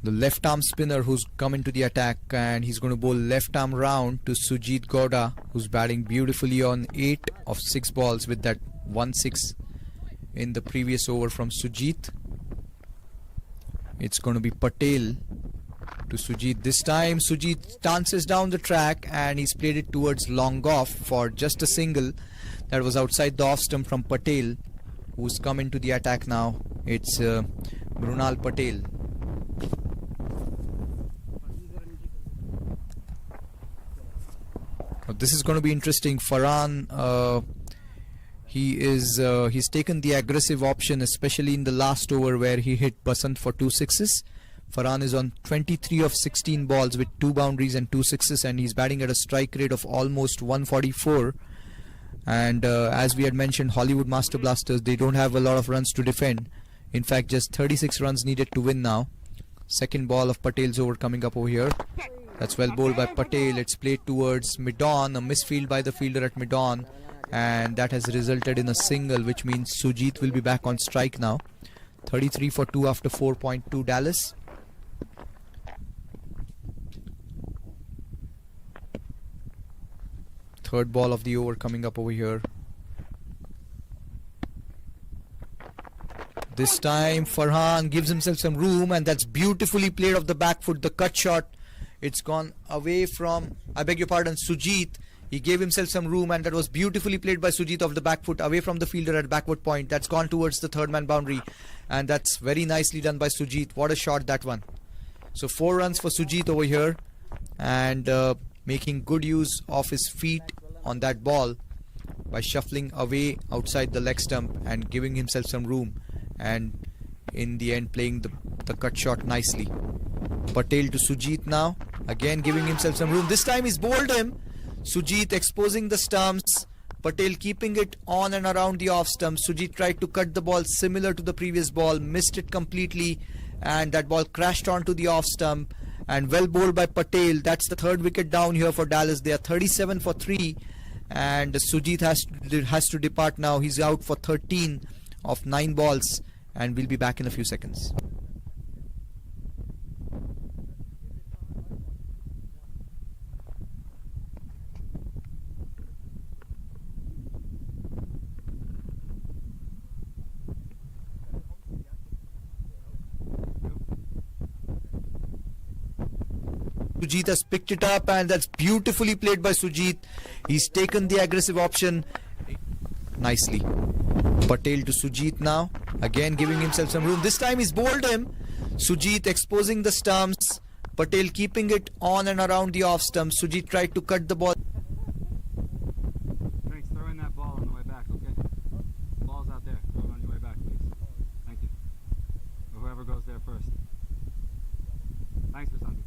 the left arm spinner who's come into the attack, and he's going to bowl left arm round to Sujit Gowda, who's batting beautifully on 8 of 6 balls with that 1-6 in the previous over from Sujit. It's going to be Patel to Sujit. This time Sujit dances down the track and he's played it towards long off for just a single. That was outside the off stump from Patel, who's come into the attack now. It's Brunal Patel. This is going to be interesting. Farhan, he's taken the aggressive option, especially in the last over where he hit Basant for 2 6s. Farhan is on 23 of 16 balls with 2 boundaries and 2 6s, and he's batting at a strike rate of almost 144. And as we had mentioned, Hollywood Master Blasters, they don't have a lot of runs to defend. In fact, just 36 runs needed to win now. Second ball of Patel's over coming up over here. That's well bowled by Patel. It's played towards mid-on. A misfield by the fielder at mid-on. And that has resulted in a single, which means Sujit will be back on strike now. 33 for 2 after 4.2 Dallas. Third ball of the over coming up over here. This time Farhan gives himself some room, and that's beautifully played off the back foot. The cut shot, it's gone away from, I beg your pardon, Sujit. He gave himself some room, and that was beautifully played by Sujit off the back foot away from the fielder at backward point. That's gone towards the third man boundary, and that's very nicely done by Sujit. What a shot that one. So 4 runs for Sujit over here, and making good use of his feet on that ball by shuffling away outside the leg stump and giving himself some room, and in the end playing the cut shot nicely. Patel to Sujit now, again giving himself some room. This time he's bowled him. Sujit exposing the stumps, Patel keeping it on and around the off stump. Sujit tried to cut the ball similar to the previous ball, missed it completely, and that ball crashed onto the off stump, and well bowled by Patel. That's the third wicket down here for Dallas. They are 37 for 3, and Sujit has to depart now. He's out for 13 of 9 balls, and we'll be back in a few seconds. Sujit has picked it up, and that's beautifully played by Sujit. He's taken the aggressive option nicely. Patel to Sujit now, again giving himself some room. This time he's bowled him. Sujit exposing the stumps, Patel keeping it on and around the off stump. Sujit tried to cut the ball. Thanks, throw in that ball on the way back, okay? Ball's out there. Throw it on your way back, please. Thank you. Or whoever goes there first. Thanks, Vasanthi.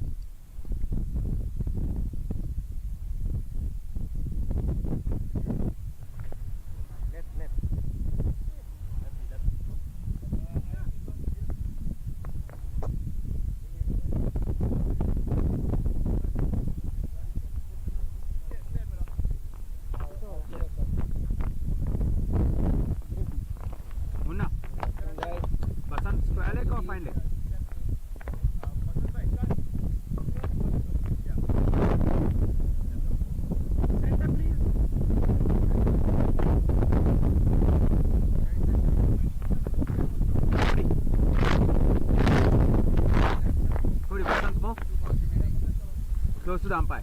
Close to the umpire.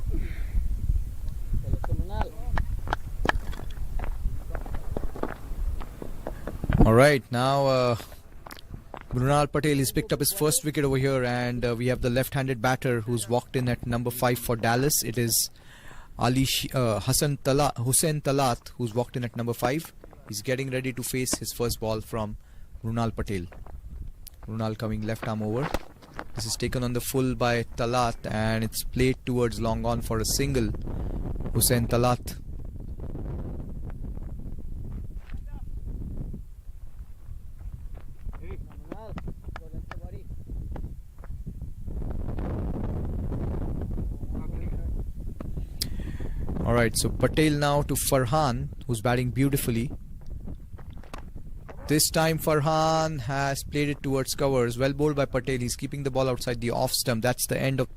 Alright, now Brunal Patel has picked up his first wicket over here, and we have the left-handed batter who's walked in at number 5 for Dallas. It is Hussain Talat who's walked in at number 5. He's getting ready to face his first ball from Brunal Patel. Brunal coming left arm over. This is taken on the full by Talat, and it's played towards long on for a single. Hussain Talat. Alright, so Patel now to Farhan, who's batting beautifully. This time Farhan has played it towards covers. Well bowled by Patel. He's keeping the ball outside the off stump. That's the end of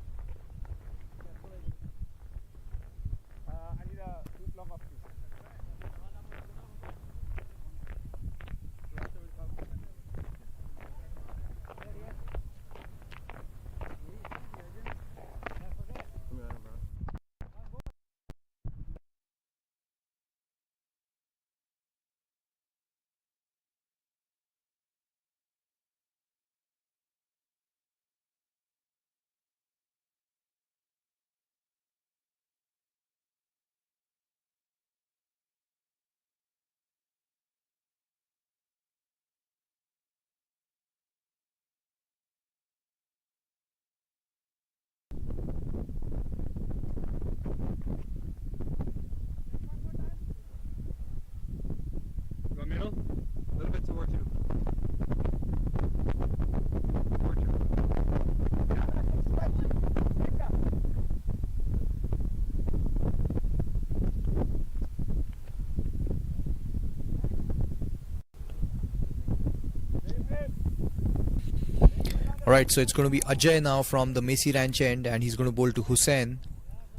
Alright, so it's going to be Ajay now from the Messi Ranch end, and he's going to bowl to Hussain.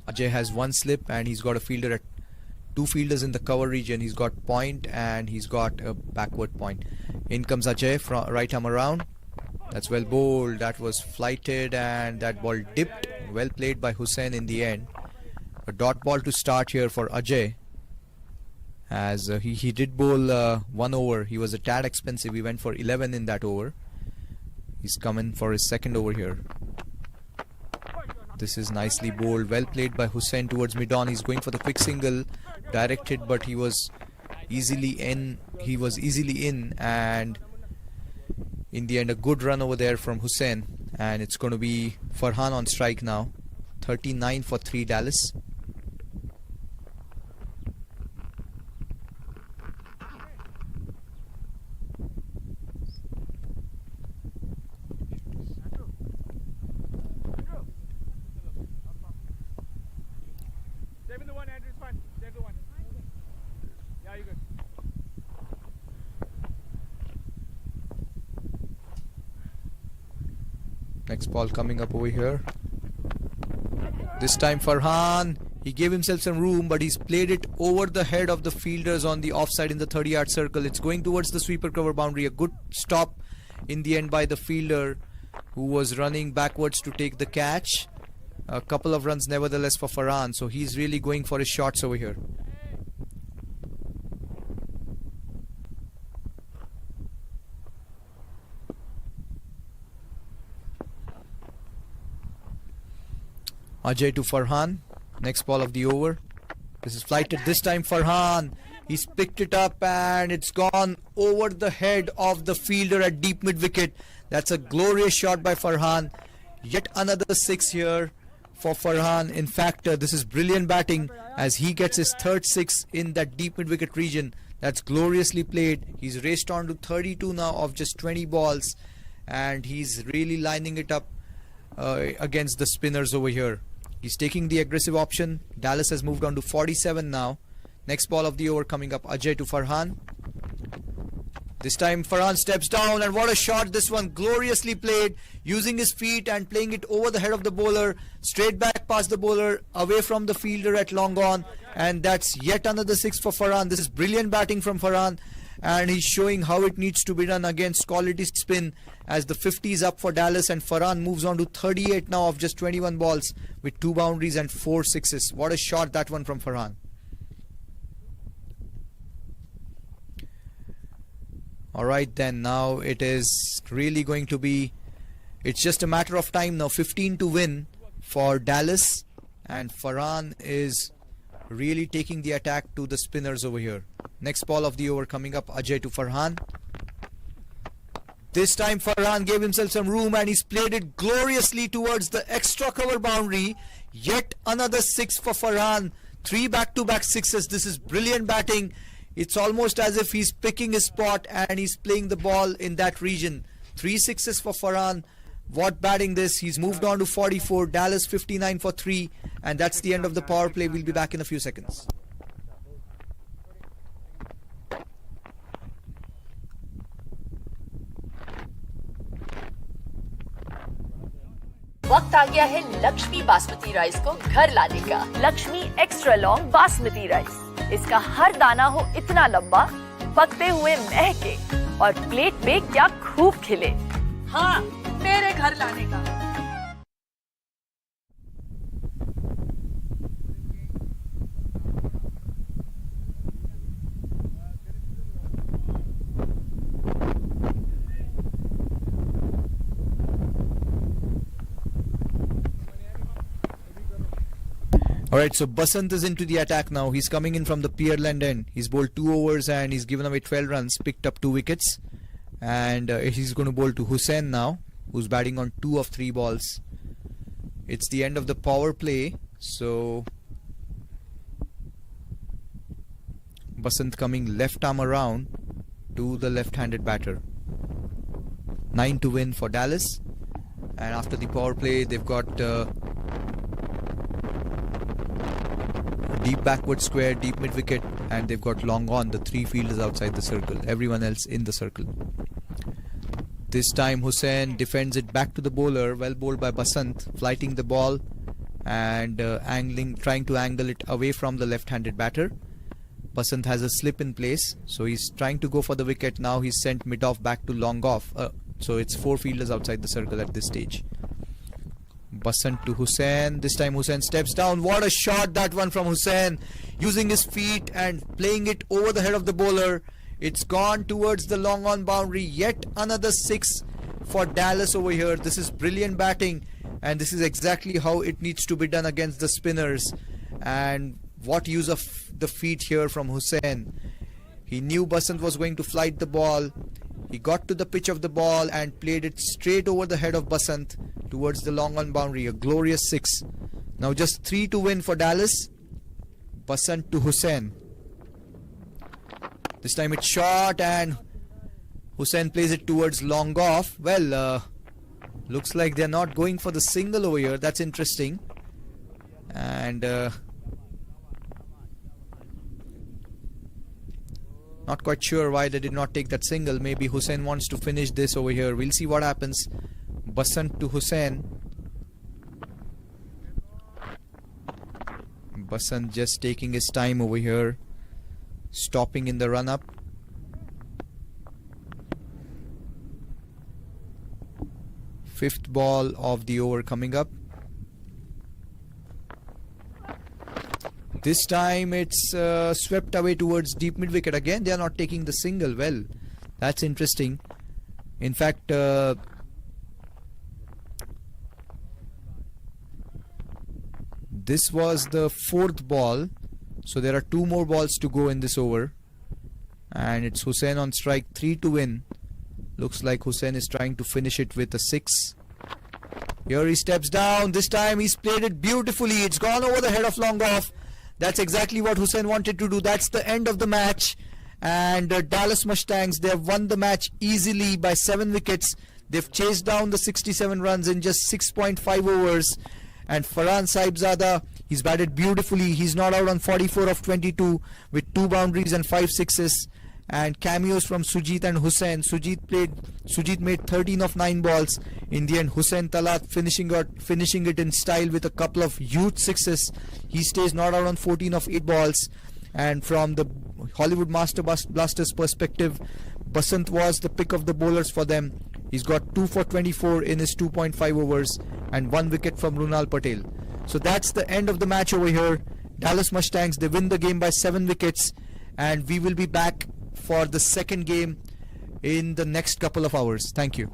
Ajay has one slip and he's got a fielder at two fielders in the cover region. He's got point and he's got a backward point. In comes Ajay from right arm around. That's well bowled. That was flighted and that ball dipped. Well played by Hussain in the end. A dot ball to start here for Ajay, as he did bowl 1 over. He was a tad expensive. He went for 11 in that over. He's coming for his second over here. This is nicely bowled. Well played by Hussain towards mid-on. He's going for the quick single, directed, but he was easily in. And in the end, a good run over there from Hussain. And it's going to be Farhan on strike now. 39 for 3 Dallas. Saving the one, Andrew, it's fine. Save the one. Yeah, you're good. Next ball coming up over here. This time Farhan, he gave himself some room, but he's played it over the head of the fielders on the offside in the 30-yard circle. It's going towards the sweeper cover boundary. A good stop in the end by the fielder, who was running backwards to take the catch. A couple of runs nevertheless for Farhan, so he's really going for his shots over here. Ajay to Farhan. Next ball of the over. This is flighted. This time Farhan, he's picked it up and it's gone over the head of the fielder at deep mid wicket. That's a glorious shot by Farhan. Yet another 6 here for Farhan. In fact, this is brilliant batting as he gets his third 6 in that deep mid wicket region. That's gloriously played. He's raced on to 32 now of just 20 balls, and he's really lining it up against the spinners over here. He's taking the aggressive option. Dallas has moved on to 47 now. Next ball of the over coming up. Ajay to Farhan. This time Farhan steps down, and what a shot this one. Gloriously played, using his feet and playing it over the head of the bowler, straight back past the bowler, away from the fielder at long on, and that's yet another 6 for Farhan. This is brilliant batting from Farhan, and he's showing how it needs to be done against quality spin, as the 50 is up for Dallas, and Farhan moves on to 38 now of just 21 balls with 2 boundaries and 4 sixes. What a shot that one from Farhan. Alright then, now it is really going to be, it's just a matter of time now. 15 to win for Dallas, and Farhan is really taking the attack to the spinners over here. Next ball of the over coming up. Ajay to Farhan. This time Farhan gave himself some room and he's played it gloriously towards the extra cover boundary. Yet another 6 for Farhan. 3 back-to-back sixes. This is brilliant batting. It's almost as if he's picking his spot and he's playing the ball in that region. 3 sixes for Farhan. What batting this? He's moved on to 44. Dallas 59 for 3. And that's the end of the power play. We'll be back in a few seconds. वक्त आ गया है Lakshmi basmati rice को घर लाने का। Lakshmi extra long basmati rice. इसका हर दाना हो इतना लंबा, पकते हुए महके और प्लेट पे क्या खूब खिले। हाँ, मेरे घर लाने का। Alright, so Basant is into the attack now. He's coming in from the Pearland end. He's bowled 2 overs and he's given away 12 runs, picked up 2 wickets. And he's going to bowl to Hussain now, who's batting on 2 of 3 balls. It's the end of the power play. So Basant coming left arm around to the left-handed batter. 9 to win for Dallas. And after the power play, they've got deep backward square, deep mid wicket, and they've got long on, the 3 fielders outside the circle, everyone else in the circle. This time Hussain defends it back to the bowler. Well bowled by Basant, flighting the ball and trying to angle it away from the left-handed batter. Basant has a slip in place, so he's trying to go for the wicket. Now he's sent mid-off back to long-off. So it's 4 fielders outside the circle at this stage. Basant to Hussain. This time Hussain steps down. What a shot that one from Hussain, using his feet and playing it over the head of the bowler. It's gone towards the long on boundary. Yet another 6 for Dallas over here. This is brilliant batting, and this is exactly how it needs to be done against the spinners. And what use of the feet here from Hussain. He knew Basant was going to flight the ball. He got to the pitch of the ball and played it straight over the head of Basant towards the long on boundary. A glorious 6. Now just 3 to win for Dallas. Basant to Hussain. This time it's short and Hussain plays it towards long off. Well, looks like they're not going for the single over here. That's interesting. And not quite sure why they did not take that single. Maybe Hussain wants to finish this over here. We'll see what happens. Basant to Hussain. Basant just taking his time over here, stopping in the run-up. Fifth ball of the over coming up. This time it's swept away towards deep mid-wicket. Again, they are not taking the single. Well, that's interesting. In fact, this was the 4th ball. So there are 2 more balls to go in this over. And it's Hussain on strike, 3 to win. Looks like Hussain is trying to finish it with a 6. Here he steps down. This time he's played it beautifully. It's gone over the head of long off. That's exactly what Hussain wanted to do. That's the end of the match. And Dallas Mustangs, they have won the match easily by 7 wickets. They've chased down the 67 runs in just 6.5 overs. And Farhan Sahibzada, he's batted beautifully. He's not out on 44 of 22 with 2 boundaries and 5 sixes. And cameos from Sujit and Hussain. Sujit made 13 of 9 balls. In the end, Hussain Talat finishing it in style with a couple of huge sixes. He stays not out on 14 of 8 balls. And from the Hollywood Master Blasters perspective, Basant was the pick of the bowlers for them. He's got 2 for 24 in his 2.5 overs and 1 wicket from Runal Patel. So that's the end of the match over here. Dallas Mustangs, they win the game by 7 wickets. And we will be back for the second game in the next couple of hours. Thank you.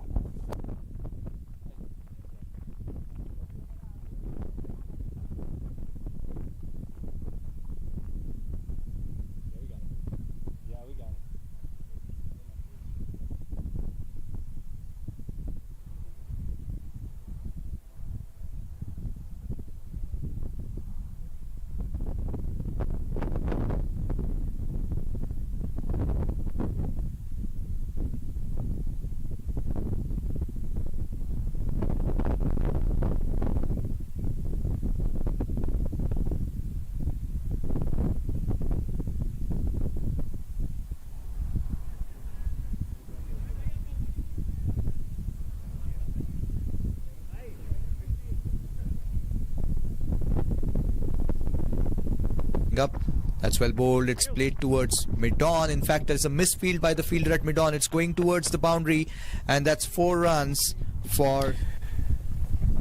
Up. That's well bowled. It's played towards mid-on. In fact, there's a misfield by the fielder at mid-on. It's going towards the boundary, and that's 4 runs for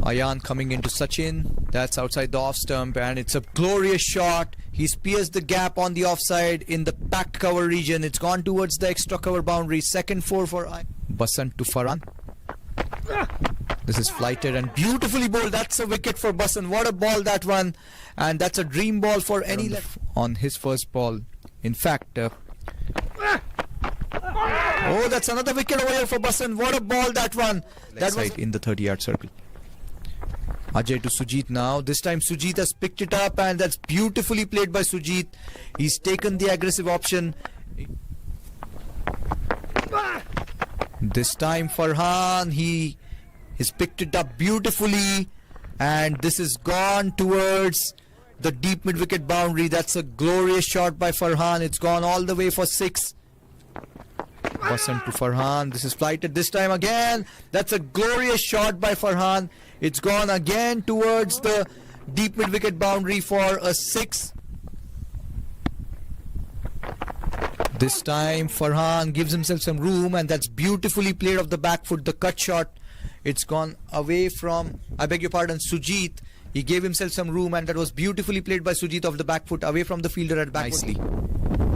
Ayan coming into Sachin. That's outside the off stump, and it's a glorious shot. He's pierced the gap on the offside in the packed cover region. It's gone towards the extra cover boundary. Second 4 for Basant to Farhan. This is flighted and beautifully bowled. That's a wicket for Basant. What a ball that one. And that's a dream ball for any left on his first ball. In fact, oh, that's another wicket over here for Basant. What a ball that one. That was in the 30-yard circle. Ajay to Sujit now. This time Sujit has picked it up, and that's beautifully played by Sujit. He's taken the aggressive option. This time Farhan, he has picked it up beautifully, and this is gone towards the deep mid-wicket boundary. That's a glorious shot by Farhan. It's gone all the way for 6. Passan to Farhan. This is flighted this time again. That's a glorious shot by Farhan. It's gone again towards the deep mid-wicket boundary for a 6. This time Farhan gives himself some room, and that's beautifully played off the back foot, the cut shot. It's gone away from, I beg your pardon, Sujit. He gave himself some room, and that was beautifully played by Sujit off the back foot, away from the fielder at back nicely.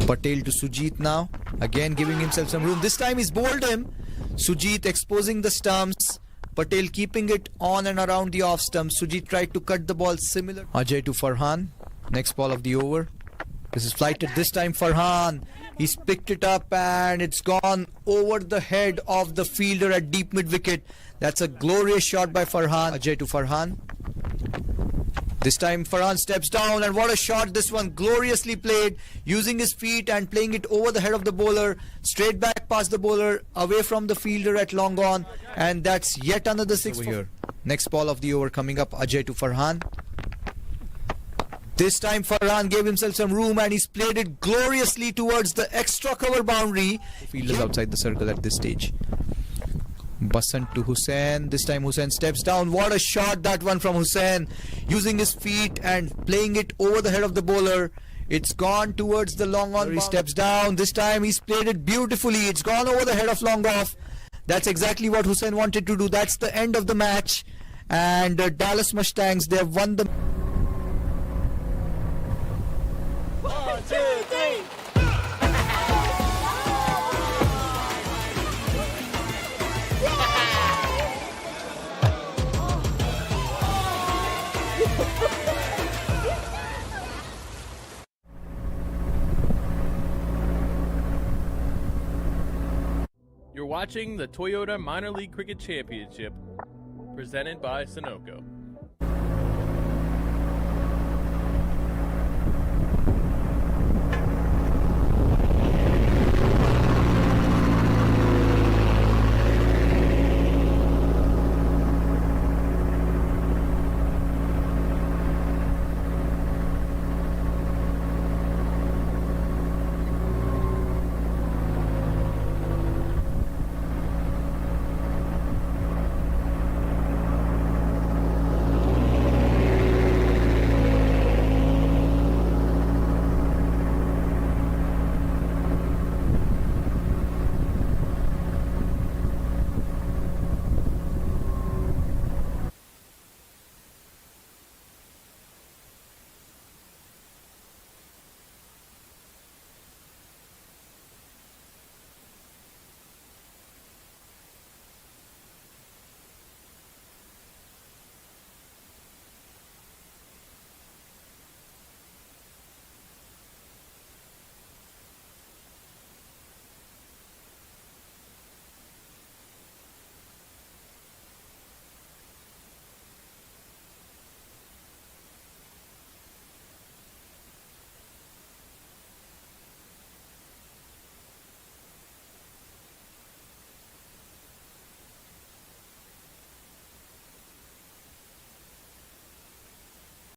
Patel to Sujit now, again giving himself some room. This time he's bowled him. Sujit exposing the stumps. Patel keeping it on and around the off stumps. Sujit tried to cut the ball similar. Ajay to Farhan. Next ball of the over. This is flighted this time. Farhan. He's picked it up and it's gone over the head of the fielder at deep mid wicket. That's a glorious shot by Farhan. Ajay to Farhan. This time Farhan steps down, and what a shot this one, gloriously played, using his feet and playing it over the head of the bowler, straight back past the bowler, away from the fielder at long on, and that's yet another 6 over here. Next ball of the over coming up, Ajay to Farhan. This time Farhan gave himself some room and he's played it gloriously towards the extra cover boundary. Fielders outside the circle at this stage. Basant to Hussain. This time Hussain steps down. What a shot that one from Hussain, using his feet and playing it over the head of the bowler. It's gone towards the long on. He steps down. This time he's played it beautifully. It's gone over the head of long off. That's exactly what Hussain wanted to do. That's the end of the match, and Dallas Mustangs, they have won the 1, 2, 3. You're watching the Toyota Minor League Cricket Championship, presented by Sunoco.